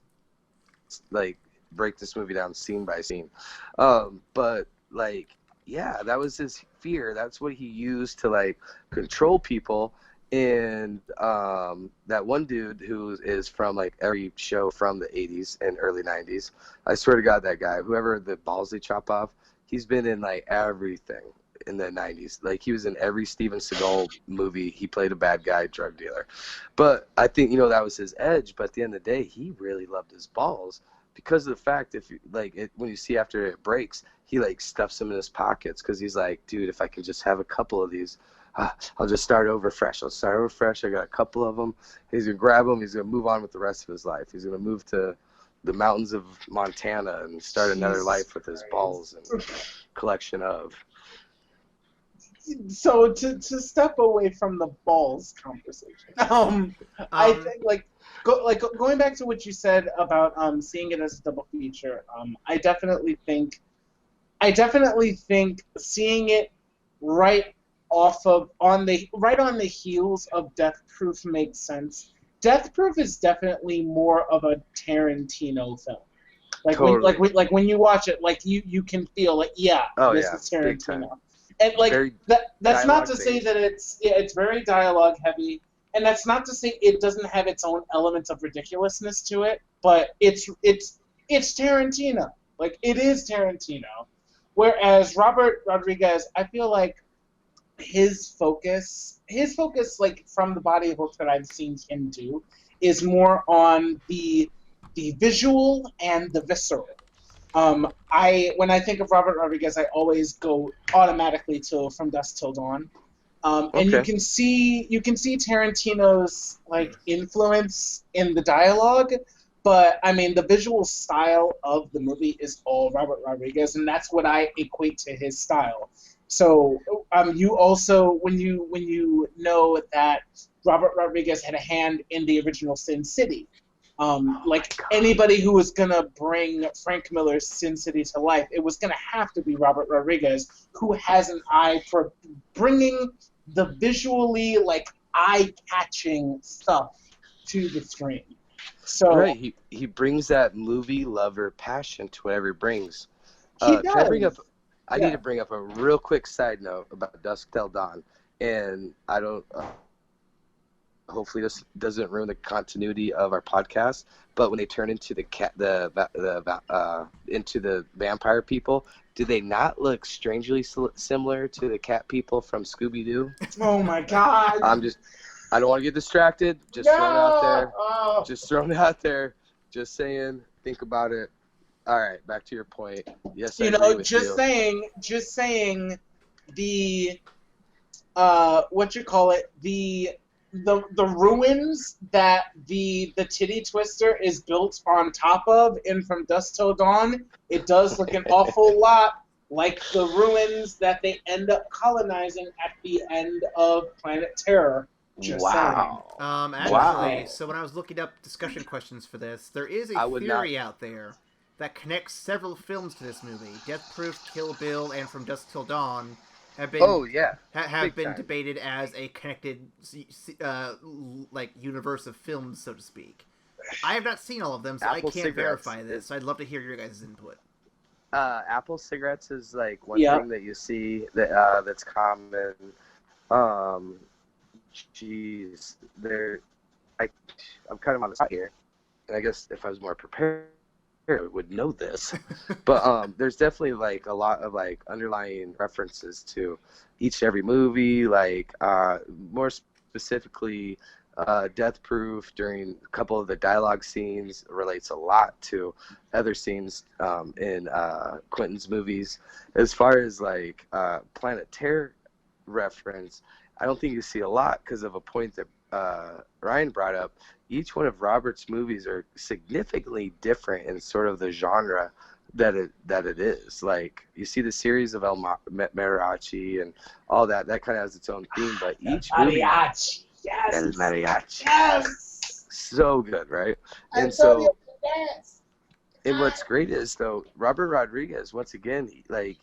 [SPEAKER 5] movie down scene by scene. But like, yeah, that was his fear. That's what he used to like control people. And that one dude who is from like every show from the 80s and early 90s, I swear to God, that guy, whoever the balls they chop off, he's been in like everything in the 90s. Like he was in every Steven Seagal movie. He played a bad guy, drug dealer. But I think, you know, that was his edge. But at the end of the day, he really loved his balls because of the fact if you, like it, when you see after it breaks, he like stuffs them in his pockets because he's like, dude, if I can just have a couple of these, I'll just start over fresh. I got a couple of them. He's going to grab them. He's going to move on with the rest of his life. He's going to move to the mountains of Montana and start another life with his balls and collection of.
[SPEAKER 1] So to step away from the balls conversation, I think going back to what you said about seeing it as a double feature, I definitely think seeing it right on the heels of Death Proof makes sense. Death Proof is definitely more of a Tarantino film. Like
[SPEAKER 5] totally.
[SPEAKER 1] when you watch it, like you can feel like is Tarantino. And like that's not to say that it's very dialogue heavy, and that's not to say it doesn't have its own elements of ridiculousness to it, but it's Tarantino. Like it is Tarantino. Whereas Robert Rodriguez, I feel like his focus, like from the body of work that I've seen him do, is more on the visual and the visceral. When I think of Robert Rodriguez, I always go automatically to From Dusk Till Dawn. And you
[SPEAKER 5] Okay.
[SPEAKER 1] can see Tarantino's like influence in the dialogue, but I mean the visual style of the movie is all Robert Rodriguez, and that's what I equate to his style. So you also when you know that Robert Rodriguez had a hand in the original Sin City. Like anybody who was gonna bring Frank Miller's Sin City to life, it was gonna have to be Robert Rodriguez, who has an eye for bringing the visually like eye-catching stuff to the screen. So
[SPEAKER 5] Right, he brings that movie lover passion to whatever he brings.
[SPEAKER 1] he
[SPEAKER 5] Can I bring up?
[SPEAKER 1] does.
[SPEAKER 5] I need to bring up a real quick side note about Dusk Till Dawn, and I don't. Hopefully, this doesn't ruin the continuity of our podcast. But when they turn into into the vampire people, do they not look strangely similar to the cat people from Scooby Doo?
[SPEAKER 1] Oh my God.
[SPEAKER 5] I don't want to get distracted. Just throwing it out there.
[SPEAKER 1] Oh.
[SPEAKER 5] Just throwing it out there. Just saying. Think about it. All right, back to your point. Yes, I agree with
[SPEAKER 1] just
[SPEAKER 5] you.
[SPEAKER 1] saying the the ruins that the titty twister is built on top of in From Dusk Till Dawn, it does look an awful lot like the ruins that they end up colonizing at the end of Planet Terror. Just
[SPEAKER 5] Wow.
[SPEAKER 3] Actually,
[SPEAKER 5] Wow.
[SPEAKER 3] so when I was looking up discussion questions for this, there is
[SPEAKER 5] I
[SPEAKER 3] a
[SPEAKER 5] would
[SPEAKER 3] theory out there that connects several films to this movie. Death Proof, Kill Bill, and From Dusk Till Dawn have been have
[SPEAKER 5] Big
[SPEAKER 3] been
[SPEAKER 5] time.
[SPEAKER 3] debated as a connected like universe of films, so to speak. I have not seen all of them, so
[SPEAKER 5] Apple
[SPEAKER 3] I can't
[SPEAKER 5] cigarettes
[SPEAKER 3] verify this. So I'd love to hear your guys' input.
[SPEAKER 5] Apple cigarettes is like one
[SPEAKER 1] Yeah.
[SPEAKER 5] thing that you see that that's common. Jeez, I'm kind of on the spot here, and I guess if I was more prepared, I would know this. But there's definitely like a lot of like underlying references to each and every movie. Like more specifically, Death Proof during a couple of the dialogue scenes relates a lot to other scenes in Quentin's movies. As far as like Planet Terror reference, I don't think you see a lot because of a point that Ryan brought up. Each one of Robert's movies are significantly different in sort of the genre that it is. Like you see the series of El Mariachi and all that kind of has its own theme, but each movie,
[SPEAKER 1] Mariachi. Yes.
[SPEAKER 5] El Mariachi,
[SPEAKER 1] Yes.
[SPEAKER 5] so good, right? And
[SPEAKER 1] Antonio
[SPEAKER 5] so,
[SPEAKER 1] Banderas.
[SPEAKER 5] and what's great is though Robert Rodriguez, once again, like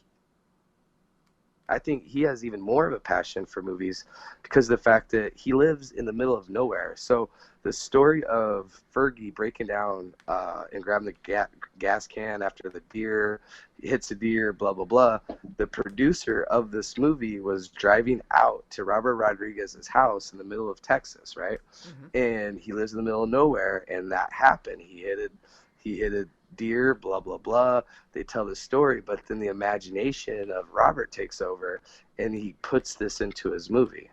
[SPEAKER 5] I think he has even more of a passion for movies because of the fact that he lives in the middle of nowhere. So the story of Fergie breaking down and grabbing the gas can after the deer hits a deer, blah, blah, blah. The producer of this movie was driving out to Robert Rodriguez's house in the middle of Texas, right?
[SPEAKER 3] Mm-hmm.
[SPEAKER 5] And he lives in the middle of nowhere, and that happened. He hit a deer, blah, blah, blah. They tell the story, but then the imagination of Robert takes over, and he puts this into his movie.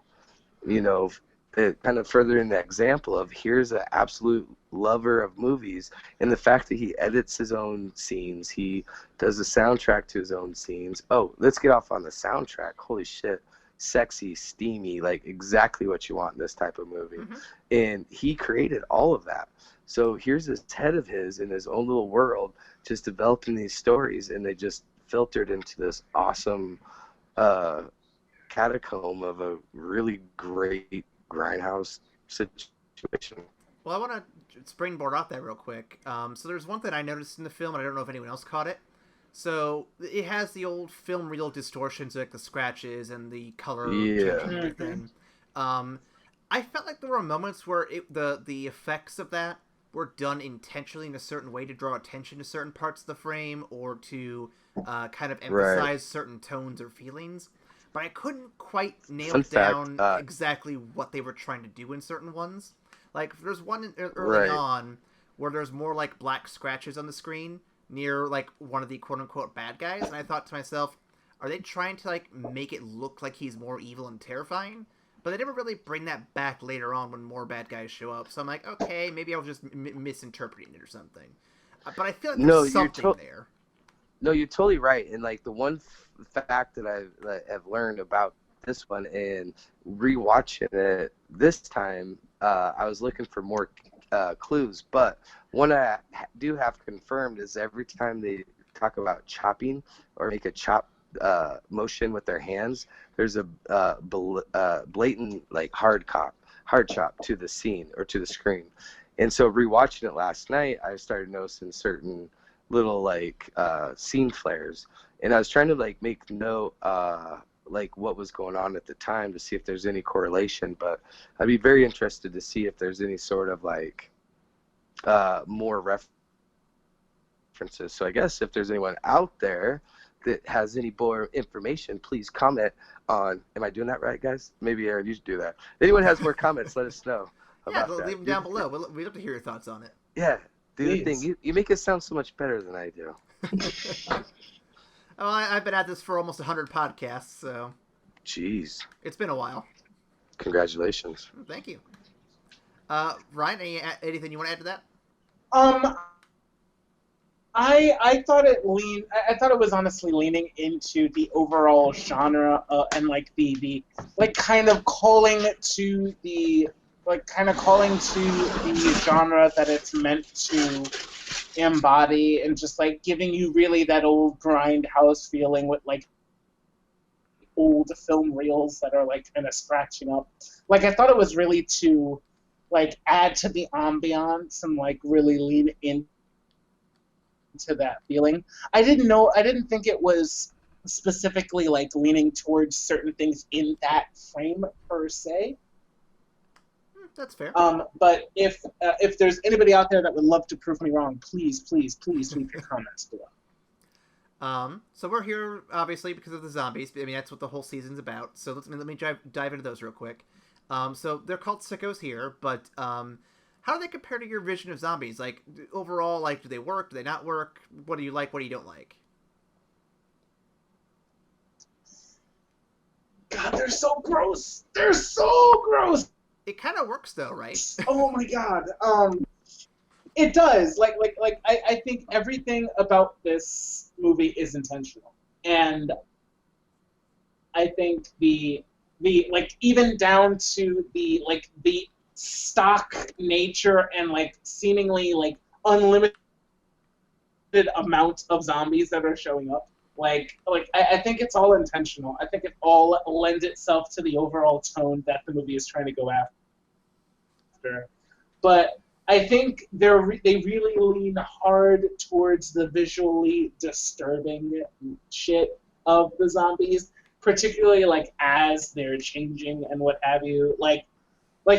[SPEAKER 5] You know, it kind of furthering the example of here's an absolute lover of movies, and the fact that he edits his own scenes, he does the soundtrack to his own scenes. Oh, let's get off on the soundtrack. Holy shit. Sexy, steamy, like exactly what you want in this type of movie.
[SPEAKER 3] Mm-hmm.
[SPEAKER 5] And he created all of that. So here's this head of his in his own little world, just developing these stories, and they just filtered into this awesome catacomb of a really great grindhouse situation.
[SPEAKER 3] Well, I want to springboard off that real quick. So there's one thing I noticed in the film, and I don't know if anyone else caught it. So it has the old film reel distortions, like the scratches and the color changing and everything. I felt like there were moments where the effects of that were done intentionally in a certain way to draw attention to certain parts of the frame or to kind of emphasize certain tones or feelings. But I couldn't quite nail down exactly what they were trying to do in certain ones. Like, there's one early on where there's more, like, black scratches on the screen near, like, one of the quote-unquote bad guys. And I thought to myself, are they trying to like make it look like he's more evil and terrifying? But they never really bring that back later on when more bad guys show up. So I'm like, okay, maybe I was just misinterpreting it or something. But I feel like there's something there.
[SPEAKER 5] No, you're totally right. And like the one fact that I've learned about this one and rewatching it this time, I was looking for more clues. But one I do have confirmed is every time they talk about chopping or make a chop motion with their hands, there's a blatant like hard chop to the scene or to the screen. And so rewatching it last night, I started noticing certain little like scene flares, and I was trying to like make note like what was going on at the time to see if there's any correlation. But I'd be very interested to see if there's any sort of like more references. So I guess if there's anyone out there that has any more information, please comment on. Am I doing that right, guys? Maybe Aaron, you should do that. If anyone has more comments, let us know about that.
[SPEAKER 3] Leave them down below. We'd love to hear your thoughts on it.
[SPEAKER 5] Yeah, do the thing. You make it sound so much better than I do.
[SPEAKER 3] Oh, I've been at this for almost 100 podcasts, so.
[SPEAKER 5] Jeez.
[SPEAKER 3] It's been a while.
[SPEAKER 5] Congratulations.
[SPEAKER 3] Thank you. Ryan, anything you want to add to that?
[SPEAKER 1] I thought it was honestly leaning into the overall genre and like the like kind of calling to the genre that it's meant to embody, and just like giving you really that old grindhouse feeling with like old film reels that are like kind of scratching up. Like I thought it was really to like add to the ambiance and like really lean into that feeling. I didn't think it was specifically like leaning towards certain things in that frame per se.
[SPEAKER 3] That's fair.
[SPEAKER 1] But if there's anybody out there that would love to prove me wrong, please leave your comments below.
[SPEAKER 3] So we're here obviously because of the zombies. I mean, that's what the whole season's about. So let me dive into those real quick. So they're called sickos here, but how do they compare to your vision of zombies? Like overall, like do they work? Do they not work? What do you like? What do you don't like?
[SPEAKER 1] God, they're so gross. They're so gross.
[SPEAKER 3] It kind of works though, right?
[SPEAKER 1] Oh my God. It does. I think everything about this movie is intentional, and I think the like even down to the stock nature and like seemingly like unlimited amount of zombies that are showing up. I think it's all intentional. I think it all lends itself to the overall tone that the movie is trying to go after. But I think they really lean hard towards the visually disturbing shit of the zombies, particularly like as they're changing and what have you. Like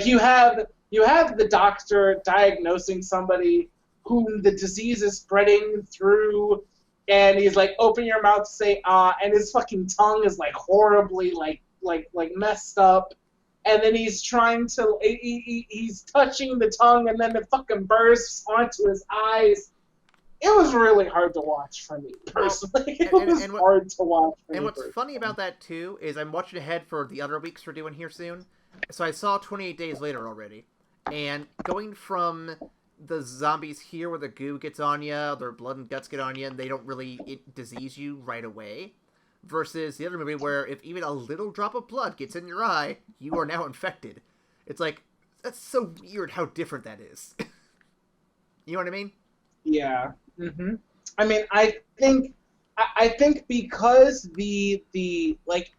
[SPEAKER 1] you have the doctor diagnosing somebody whom the disease is spreading through, and he's like, open your mouth, say ah, and his fucking tongue is like horribly like messed up, and then he's trying to he's touching the tongue, and then it fucking bursts onto his eyes. It was really hard to watch for me personally. It was hard to watch.
[SPEAKER 3] And what's funny about that too is I'm watching ahead for the other weeks we're doing here soon. So I saw 28 Days Later already, and going from the zombies here where the goo gets on you, their blood and guts get on you, and they don't really disease you right away, versus the other movie where if even a little drop of blood gets in your eye, you are now infected. It's like, that's so weird how different that is. You know what I mean?
[SPEAKER 1] Yeah. Mm-hmm. I mean, I think because the like,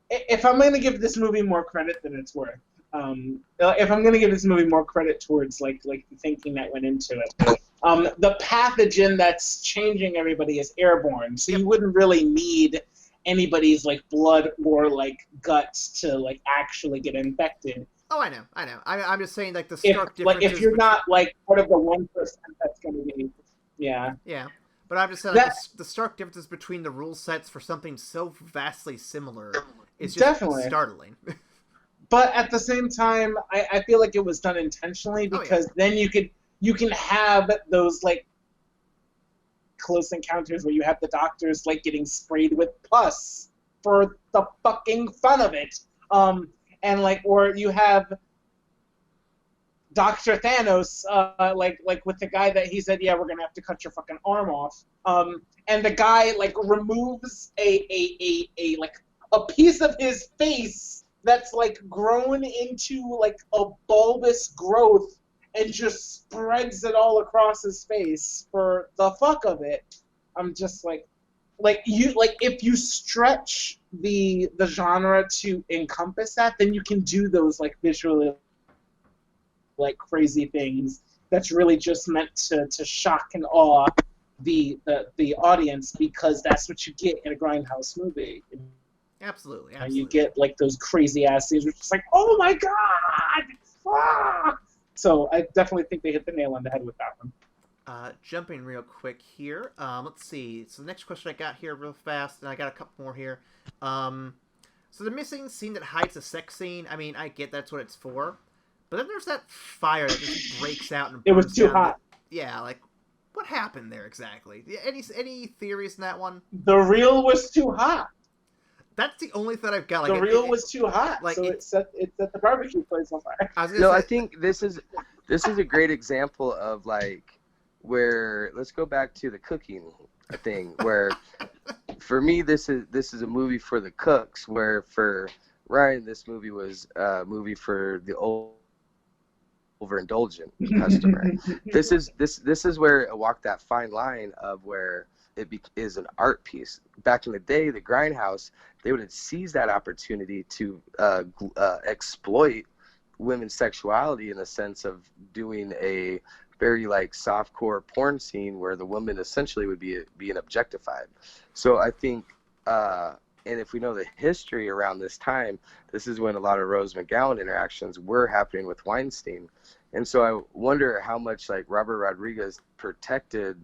[SPEAKER 1] if I'm going to give this movie more credit than it's worth, if I'm going to give this movie more credit towards like the thinking that went into it, the pathogen that's changing everybody is airborne, so you wouldn't really need anybody's like blood or like guts to like actually get infected.
[SPEAKER 3] Oh, I know. I'm just saying like the stark difference.
[SPEAKER 1] Like if you're not like part of the 1% that's going to be, yeah.
[SPEAKER 3] Yeah. But I'm just saying like, the stark differences between the rule sets for something so vastly similar is just definitely startling.
[SPEAKER 1] But at the same time, I feel like it was done intentionally because then you can have those like close encounters where you have the doctors like getting sprayed with pus for the fucking fun of it. And like, or you have Dr. Thanos, like with the guy that he said, yeah, we're gonna have to cut your fucking arm off. And the guy like removes a like a piece of his face that's like grown into like a bulbous growth and just spreads it all across his face for the fuck of it. I'm just like if you stretch the genre to encompass that, then you can do those like visually like crazy things that's really just meant to shock and awe the audience, because that's what you get in a grindhouse movie.
[SPEAKER 3] Absolutely.
[SPEAKER 1] You get like those crazy ass scenes where it's just like, oh my god! Ah! So I definitely think they hit the nail on the head with that one.
[SPEAKER 3] Jumping real quick here. Let's see. So the next question I got here real fast, and I got a couple more here. So the missing scene that hides the sex scene, I mean, I get that's what it's for. But then there's that fire that just breaks out and burns.
[SPEAKER 1] It was too hot.
[SPEAKER 3] Yeah, like, what happened there exactly? Any theories in that one?
[SPEAKER 1] The reel was too hot.
[SPEAKER 3] That's the only thing I've got. Like,
[SPEAKER 1] the reel was too hot,
[SPEAKER 3] like
[SPEAKER 1] so it set the barbecue place on fire.
[SPEAKER 5] I think this is a great example of like where, let's go back to the cooking thing, where for me this is a movie for the cooks, where for Ryan this movie was a movie for the overindulgent customer. This is where it walked that fine line of where it is an art piece. Back in the day, the grindhouse, they would have seized that opportunity to exploit women's sexuality in the sense of doing a very like softcore porn scene where the woman essentially would be being objectified. So I think, and if we know the history around this time, this is when a lot of Rose McGowan interactions were happening with Weinstein. And so I wonder how much like Robert Rodriguez protected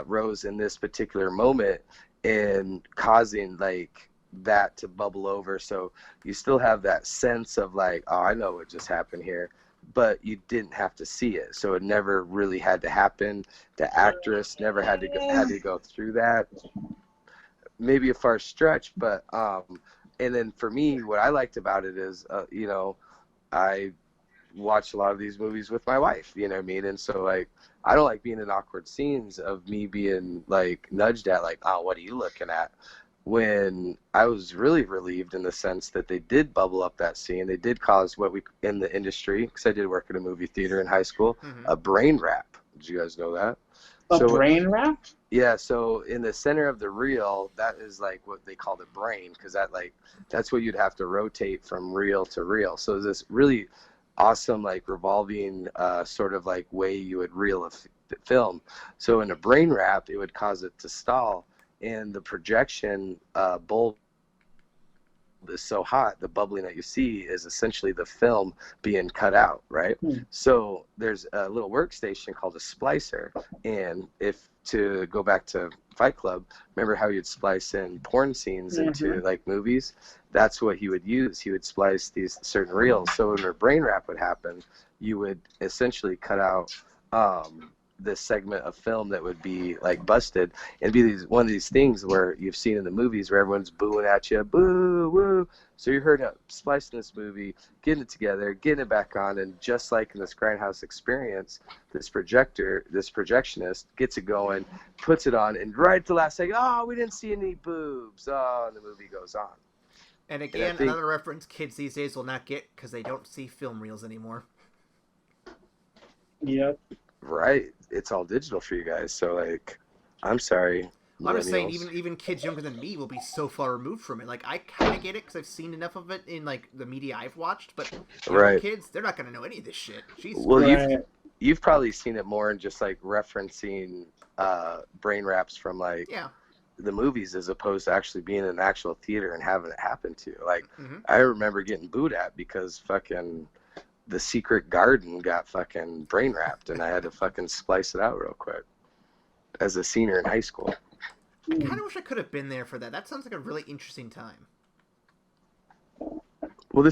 [SPEAKER 5] Rose in this particular moment and causing like that to bubble over. So you still have that sense of like, oh, I know what just happened here, but you didn't have to see it. So it never really had to happen. The actress never had to go through that. Maybe a far stretch, but and then for me, what I liked about it is, you know, I watch a lot of these movies with my wife, you know what I mean? And so like, I don't like being in awkward scenes of me being like nudged at like, oh, what are you looking at? When I was really relieved in the sense that they did bubble up that scene. They did cause what we in the industry, because I did work at a movie theater in high school, a brain wrap. Did you guys know that?
[SPEAKER 1] Brain wrap?
[SPEAKER 5] Yeah, so in the center of the reel, that is like what they call the brain, because that's what you'd have to rotate from reel to reel. So this really awesome like revolving sort of like way you would reel a film. So in a brain wrap, it would cause it to stall, and the projection bulb is so hot, the bubbling that you see is essentially the film being cut out, right? So there's a little workstation called a splicer, and if to go back to Fight Club, remember how you'd splice in porn scenes into like movies? That's what he would use. He would splice these certain reels. So when a brain wrap would happen, you would essentially cut out this segment of film that would be like busted, and be one of these things where you've seen in the movies where everyone's booing at you, boo, woo. So you heard splicing this movie, getting it together, getting it back on, and just like in this grindhouse experience, this projectionist gets it going, puts it on, and right at the last second, oh, we didn't see any boobs. Oh, and the movie goes on.
[SPEAKER 3] And again, another reference kids these days will not get because they don't see film reels anymore.
[SPEAKER 1] Yep.
[SPEAKER 5] Right. It's all digital for you guys. So, like, I'm sorry.
[SPEAKER 3] I'm just saying, even kids younger than me will be so far removed from it. Like, I kind of get it because I've seen enough of it in, like, the media I've watched. But kids, they're not going to know any of this shit. Jesus
[SPEAKER 5] Christ. You've probably seen it more in just, like, referencing brain wraps from, like, the movies as opposed to actually being in an actual theater and having it happen to you. Like, I remember getting booed at because fucking The Secret Garden got fucking brain wrapped, and I had to fucking splice it out real quick as a senior in high school.
[SPEAKER 3] I kind of wish I could have been there for that. That sounds like a really interesting time.
[SPEAKER 5] Well,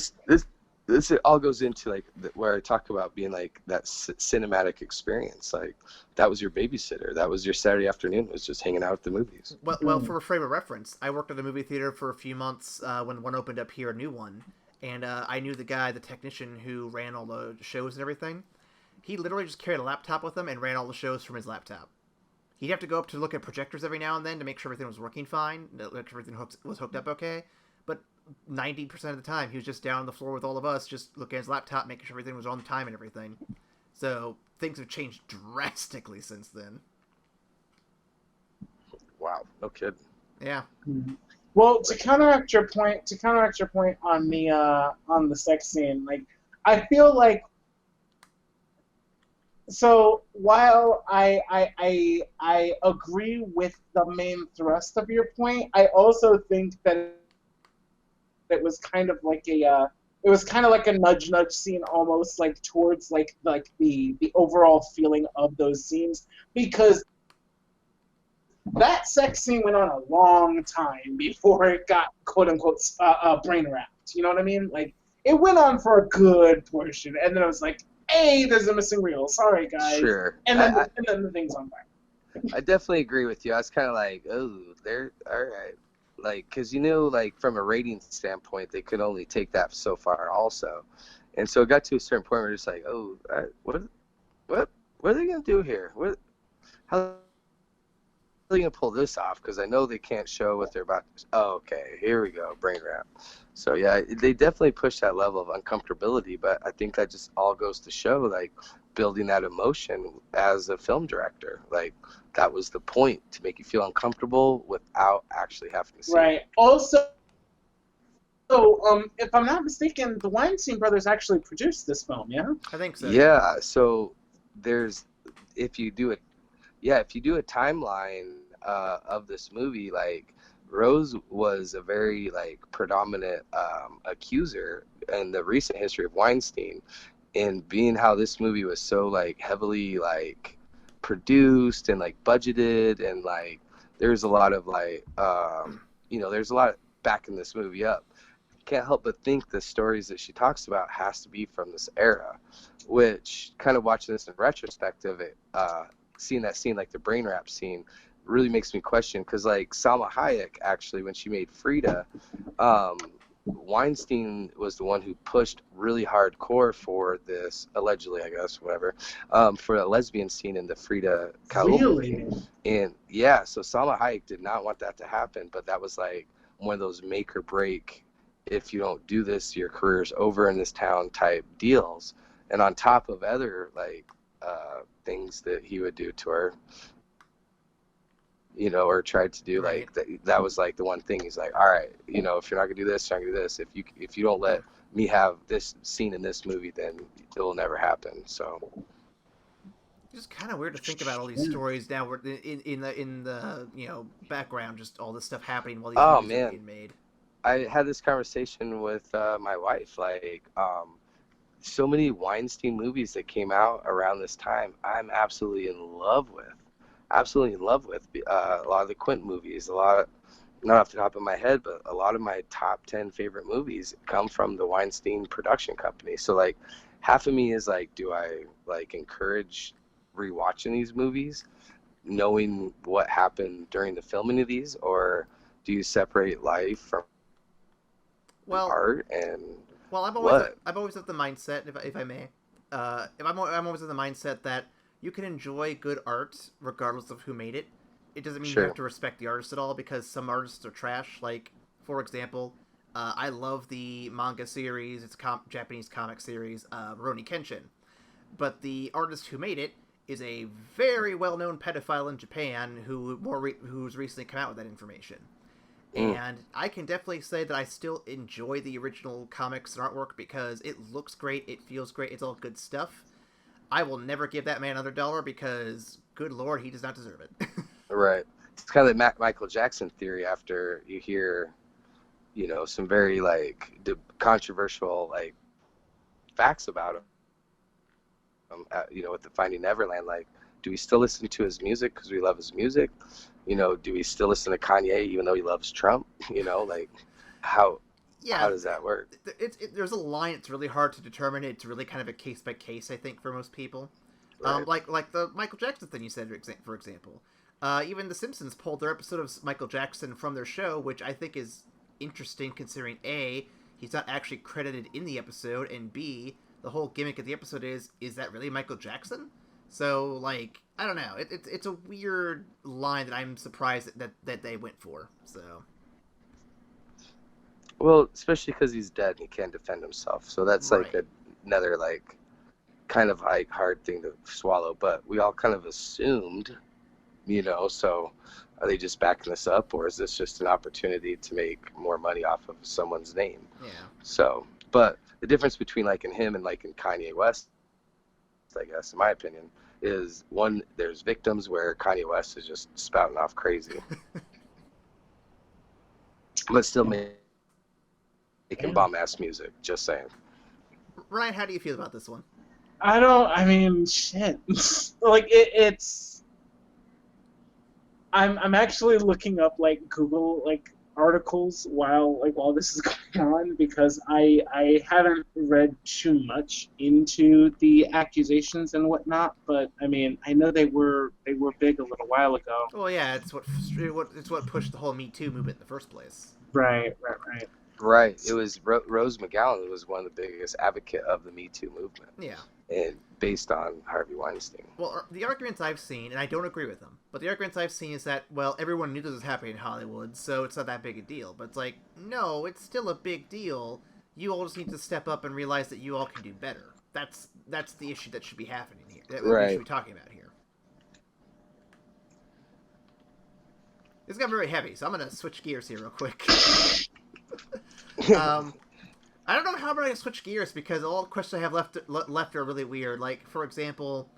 [SPEAKER 5] this all goes into like where I talk about being like that cinematic experience. Like that was your babysitter. That was your Saturday afternoon, was just hanging out at the movies.
[SPEAKER 3] Well, for a frame of reference, I worked at a movie theater for a few months when one opened up here, a new one, and I knew the guy, the technician who ran all the shows and everything. He literally just carried a laptop with him and ran all the shows from his laptop. He'd have to go up to look at projectors every now and then to make sure everything was working fine, that everything was hooked up okay. But 90% of the time, he was just down on the floor with all of us, just looking at his laptop, making sure everything was on time and everything. So things have changed drastically since then.
[SPEAKER 5] Wow, no kidding.
[SPEAKER 3] Yeah.
[SPEAKER 1] Mm-hmm. Well, to counteract your point on the sex scene, like I feel like. So while I agree with the main thrust of your point, I also think that it was kind of like a nudge scene, almost like towards like the overall feeling of those scenes, because that sex scene went on a long time before it got quote unquote brain wrapped. You know what I mean? Like it went on for a good portion, and then I was like, hey, there's a missing reel. Sorry, guys.
[SPEAKER 5] Sure.
[SPEAKER 1] And then the thing's on fire.
[SPEAKER 5] I definitely agree with you. I was kind of like, oh, they're all right. Like, because, you know, like from a rating standpoint, they could only take that so far also. And so it got to a certain point where we're just like, oh, what are they going to do here? How are they going to pull this off? Because I know they can't show what they're about to. Oh, okay, here we go, brain wrap. So, yeah, they definitely push that level of uncomfortability, but I think that just all goes to show, like, building that emotion as a film director. Like, that was the point, to make you feel uncomfortable without actually having to see
[SPEAKER 1] right.
[SPEAKER 5] it.
[SPEAKER 1] Also, if I'm not mistaken, the Weinstein brothers actually produced this film, yeah?
[SPEAKER 3] I think so.
[SPEAKER 5] Yeah, so if you do a timeline of this movie, like, Rose was a very like predominant accuser in the recent history of Weinstein, and being how this movie was so like heavily like produced and like budgeted, and like there's a lot of like there's a lot of backing this movie up. Can't help but think the stories that she talks about has to be from this era, which kind of watching this in retrospective, seeing that scene, like the brain wrap scene, really makes me question, because like Salma Hayek, actually, when she made Frida, Weinstein was the one who pushed really hardcore for this, allegedly, I guess, whatever, for a lesbian scene in the Frida Kahlo movie. And yeah, so Salma Hayek did not want that to happen, but that was like one of those make or break, if you don't do this, your career's over in this town type deals. And on top of other like things that he would do to her, you know, or tried to do,
[SPEAKER 3] right.
[SPEAKER 5] Like that was like the one thing. He's like, all right, you know, if you're not gonna do this, you're not gonna do this. If you don't let me have this scene in this movie, then it will never happen. So
[SPEAKER 3] It's just kind of weird to think about all these stories now. We're in the background, just all this stuff happening while these movies are being made.
[SPEAKER 5] I had this conversation with my wife, like so many Weinstein movies that came out around this time, I'm absolutely in love with. A lot of the Quint movies, not off the top of my head, but a lot of my top 10 favorite movies come from the Weinstein production company. So like half of me is like, do I like encourage rewatching these movies, knowing what happened during the filming of these, or do you separate life from art? And
[SPEAKER 3] I'm always of the mindset, if I may, I'm always of the mindset that you can enjoy good art regardless of who made it. It doesn't mean you have to respect the artist at all, because some artists are trash. Like, for example, I love the manga series, it's a Japanese comic series, Rurouni Kenshin. But the artist who made it is a very well-known pedophile in Japan who's recently come out with that information. And I can definitely say that I still enjoy the original comics and artwork because it looks great, it feels great, it's all good stuff. I will never give that man another $1 because, good Lord, he does not deserve it.
[SPEAKER 5] Right. It's kind of the Michael Jackson theory after you hear, you know, some very, like, controversial, like, facts about him. You know, with the Finding Neverland, like, do we still listen to his music because we love his music? You know, do we still listen to Kanye even though he loves Trump? You know, like, how...
[SPEAKER 3] Yeah.
[SPEAKER 5] How does that work?
[SPEAKER 3] There's a line. It's really hard to determine. It's really kind of a case by case, I think, for most people.
[SPEAKER 5] Right.
[SPEAKER 3] Like the Michael Jackson thing you said, for example. Even The Simpsons pulled their episode of Michael Jackson from their show, which I think is interesting considering A, he's not actually credited in the episode, and B, the whole gimmick of the episode is that really Michael Jackson? So, like, I don't know. It's a weird line that I'm surprised that they went for. So.
[SPEAKER 5] Well, especially because he's dead and he can't defend himself. So that's like another like kind of like hard thing to swallow. But we all kind of assumed, you know, so are they just backing this up, or is this just an opportunity to make more money off of someone's name?
[SPEAKER 3] Yeah.
[SPEAKER 5] So, but the difference between like in him and like in Kanye West, I guess, in my opinion, is one, there's victims where Kanye West is just spouting off crazy. But still making bomb-ass music, just saying.
[SPEAKER 3] Ryan, how do you feel about this one?
[SPEAKER 1] I mean, shit. Like, it's... I'm actually looking up, like, Google, like, articles while this is going on, because I haven't read too much into the accusations and whatnot, but I mean, I know they were big a little while ago.
[SPEAKER 3] Well, yeah, it's what pushed the whole Me Too movement in the first place.
[SPEAKER 1] Right.
[SPEAKER 5] Right. It was Rose McGowan was one of the biggest advocate of the Me Too movement.
[SPEAKER 3] Yeah.
[SPEAKER 5] And based on Harvey Weinstein.
[SPEAKER 3] Well, the arguments I've seen, and I don't agree with them, but the arguments I've seen is that, well, everyone knew this was happening in Hollywood, so it's not that big a deal. But it's like, no, it's still a big deal. You all just need to step up and realize that you all can do better. That's the issue that should be happening here. That we should be talking about here. This got very heavy, so I'm going to switch gears here real quick. I don't know how I'm going to switch gears because all the questions I have left are really weird. Like, for example,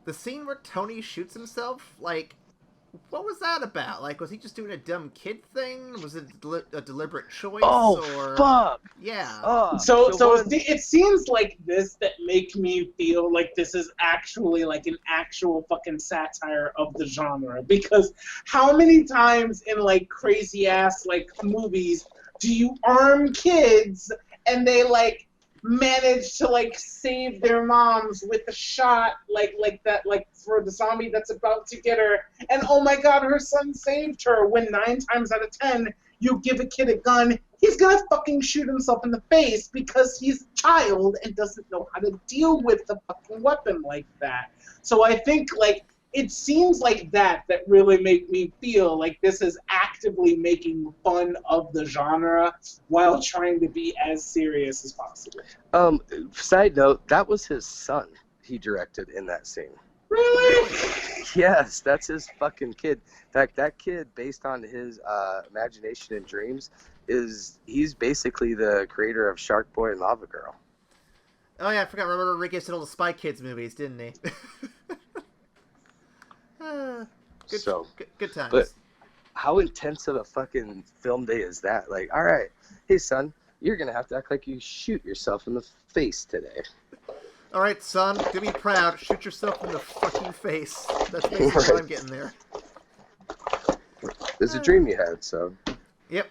[SPEAKER 3] the scene where Tony shoots himself, like, what was that about? Like, was he just doing a dumb kid thing? Was it a deliberate choice?
[SPEAKER 5] Oh, fuck!
[SPEAKER 3] Yeah.
[SPEAKER 1] So it seems like this that make me feel like this is actually like an actual fucking satire of the genre. Because how many times in like crazy ass like movies do you arm kids and they like manage to like save their moms with a shot like that, like for the zombie that's about to get her, and oh my god, her son saved her, when 9 times out of 10 you give a kid a gun, he's gonna fucking shoot himself in the face because he's a child and doesn't know how to deal with the fucking weapon like that. So I think like it seems like that really make me feel like this is actively making fun of the genre while trying to be as serious as possible.
[SPEAKER 5] Side note, that was his son he directed in that scene.
[SPEAKER 1] Really?
[SPEAKER 5] Yes, that's his fucking kid. In fact, that kid, based on his imagination and dreams, he's basically the creator of Shark Boy and Lava Girl.
[SPEAKER 3] Oh yeah, I forgot. Robert Rodriguez did all the Spy Kids movies, didn't he? Good times.
[SPEAKER 5] But how intense of a fucking film day is that? Like, all right, hey son, you're gonna have to act like you shoot yourself in the face today.
[SPEAKER 3] All right, son, do me proud. Shoot yourself in the fucking face. That's basically what I'm getting there.
[SPEAKER 5] There's a dream you had, so.
[SPEAKER 3] Yep.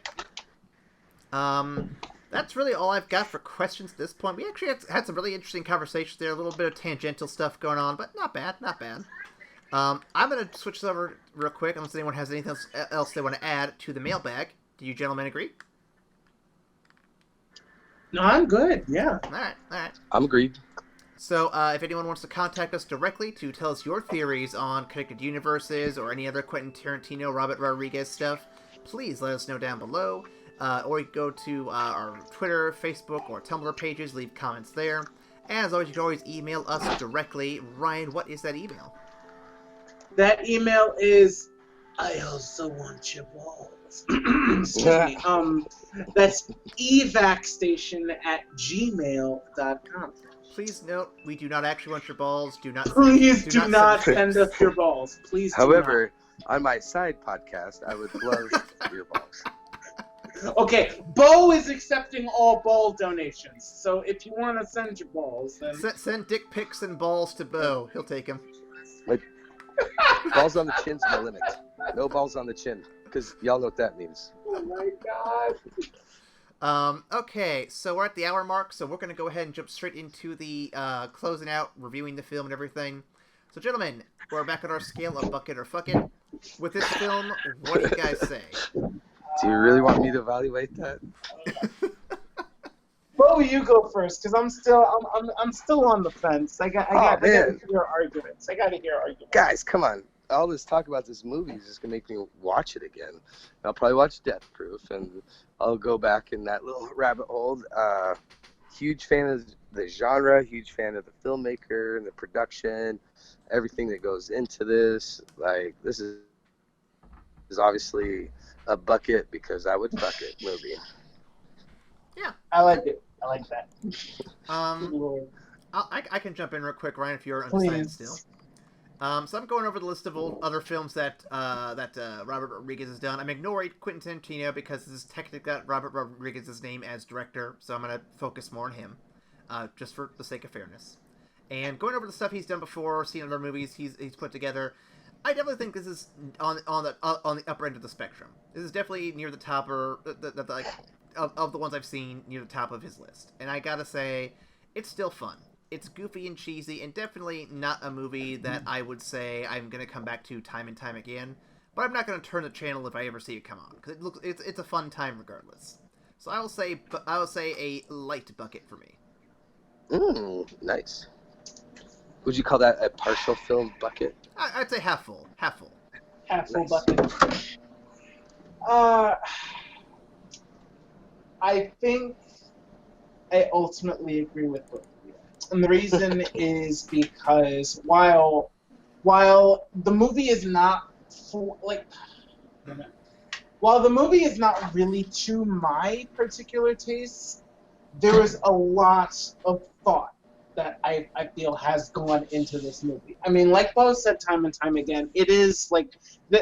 [SPEAKER 3] That's really all I've got for questions at this point. We actually had some really interesting conversations there. A little bit of tangential stuff going on, but not bad, not bad. I'm going to switch this over real quick, unless anyone has anything else they want to add to the mailbag. Do you gentlemen agree?
[SPEAKER 1] No, I'm good, yeah.
[SPEAKER 3] All right.
[SPEAKER 5] I'm agreed.
[SPEAKER 3] So, if anyone wants to contact us directly to tell us your theories on connected universes or any other Quentin Tarantino, Robert Rodriguez stuff, please let us know down below. Or you can go to our Twitter, Facebook, or Tumblr pages, leave comments there. And as always, you can always email us directly. Ryan, what is that email?
[SPEAKER 1] That email is, I also want your balls. Excuse me. That's evacstation@gmail.com.
[SPEAKER 3] Please note, we do not actually want your balls.
[SPEAKER 1] Please do not send us your balls. Please do
[SPEAKER 5] However, on my side podcast, I would love your balls.
[SPEAKER 1] Okay, Beau is accepting all ball donations. So if you want to send your balls, then...
[SPEAKER 3] Send dick pics and balls to Beau. He'll take them.
[SPEAKER 5] Like, balls on the chin's my limit. No balls on the chin. Because y'all know what that means.
[SPEAKER 1] Oh my god.
[SPEAKER 3] Okay, so we're at the hour mark, so we're going to go ahead and jump straight into the closing out, reviewing the film and everything. So, gentlemen, we're back at our scale of bucket or fuck it. With this film, what do you guys say?
[SPEAKER 5] Do you really want me to evaluate that?
[SPEAKER 1] Well, you go first, because I'm still on the fence. I got to hear arguments.
[SPEAKER 5] Guys, come on. All this talk about this movie is just gonna make me watch it again. I'll probably watch Death Proof, and I'll go back in that little rabbit hole. Huge fan of the genre, huge fan of the filmmaker and the production, everything that goes into this. Like, this is obviously a bucket because I would fuck it movie.
[SPEAKER 3] Yeah,
[SPEAKER 1] I like it. I like that.
[SPEAKER 3] I can jump in real quick, Ryan, if you're undecided
[SPEAKER 1] Please.
[SPEAKER 3] still. So I'm going over the list of other films that Robert Rodriguez has done. I'm ignoring Quentin Tarantino because this is technically got Robert Rodriguez's name as director, so I'm going to focus more on him, just for the sake of fairness. And going over the stuff he's done before, seen other movies he's put together, I definitely think this is on the upper end of the spectrum. This is definitely near the top, or of the ones I've seen, near the top of his list. And I gotta say, it's still fun. It's goofy and cheesy, and definitely not a movie that I would say I'm gonna come back to time and time again. But I'm not gonna turn the channel if I ever see it come on, because it's a fun time regardless. So I will say a light bucket for me.
[SPEAKER 5] Nice. Would you call that a partial film bucket?
[SPEAKER 3] I'd say half full.
[SPEAKER 1] Half full
[SPEAKER 5] Nice.
[SPEAKER 1] bucket. I think I ultimately agree with both of you. And the reason is because while the movie is not really to my particular taste, there is a lot of thought that I feel has gone into this movie. I mean, like Beau said time and time again, it is like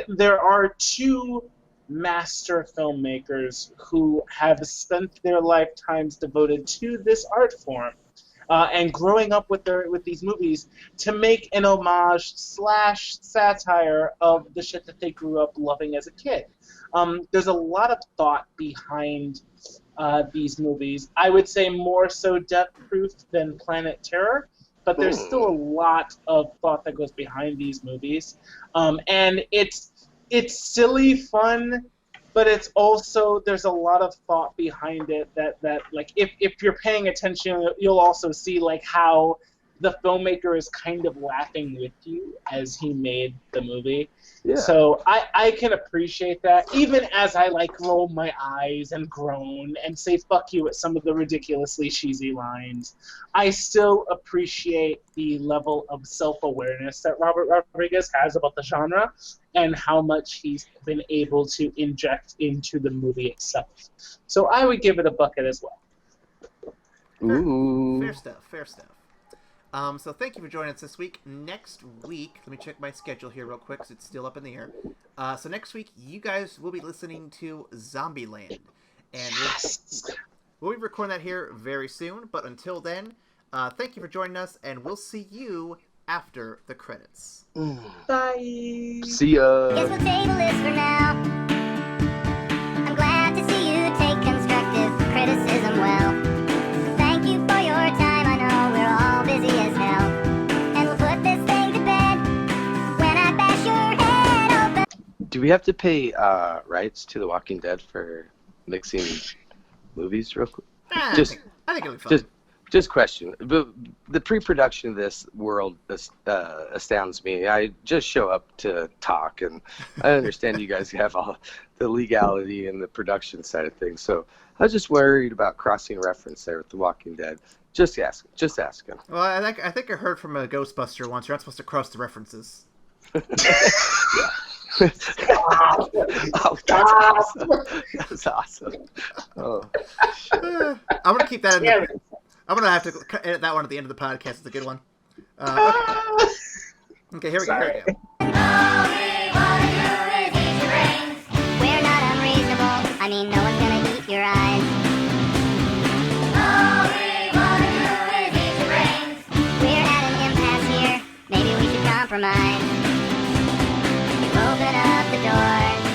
[SPEAKER 1] there are two master filmmakers who have spent their lifetimes devoted to this art form and growing up with these movies to make an homage / satire of the shit that they grew up loving as a kid. There's a lot of thought behind these movies. I would say more so Death Proof than Planet Terror, but there's still a lot of thought that goes behind these movies. And it's silly fun, but it's also, there's a lot of thought behind it that like if you're paying attention, you'll also see like how the filmmaker is kind of laughing with you as he made the movie. Yeah. So I can appreciate that, even as I like roll my eyes and groan and say fuck you at some of the ridiculously cheesy lines. I still appreciate the level of self-awareness that Robert Rodriguez has about the genre and how much he's been able to inject into the movie itself. So I would give it a bucket as well.
[SPEAKER 5] Ooh.
[SPEAKER 3] Fair stuff. So thank you for joining us this week. Next week, let me check my schedule here real quick because it's still up in the air. So next week, you guys will be listening to Zombieland. And we'll be recording that here very soon. But until then, thank you for joining us, and we'll see you after the credits.
[SPEAKER 1] Bye.
[SPEAKER 5] See ya.
[SPEAKER 4] Guess we'll table this for now. I'm glad to see you take constructive criticism well. Thank you for your time. I know we're all busy as hell. And we'll put this thing to bed when I bash your head open.
[SPEAKER 5] Do we have to pay rights to The Walking Dead for mixing movies real quick?
[SPEAKER 3] I think it'll be fun.
[SPEAKER 5] Just question. The pre-production of this world astounds me. I just show up to talk, and I understand you guys have all the legality and the production side of things. So I was just worried about crossing reference there with The Walking Dead. Just asking.
[SPEAKER 3] Well, I think I heard from a Ghostbuster once. You're not supposed to cross the references.
[SPEAKER 5] Oh, that's awesome. Oh.
[SPEAKER 3] I'm gonna keep that in the... I'm going to have to edit that one at the end of the podcast. It's a good one. Okay, here we go.
[SPEAKER 4] All we wanna do is eat your brains. We're not unreasonable. I mean, no one's gonna eat your eyes. All we wanna do is eat your brains. We're at an impasse here. Maybe we should compromise. Open up the door.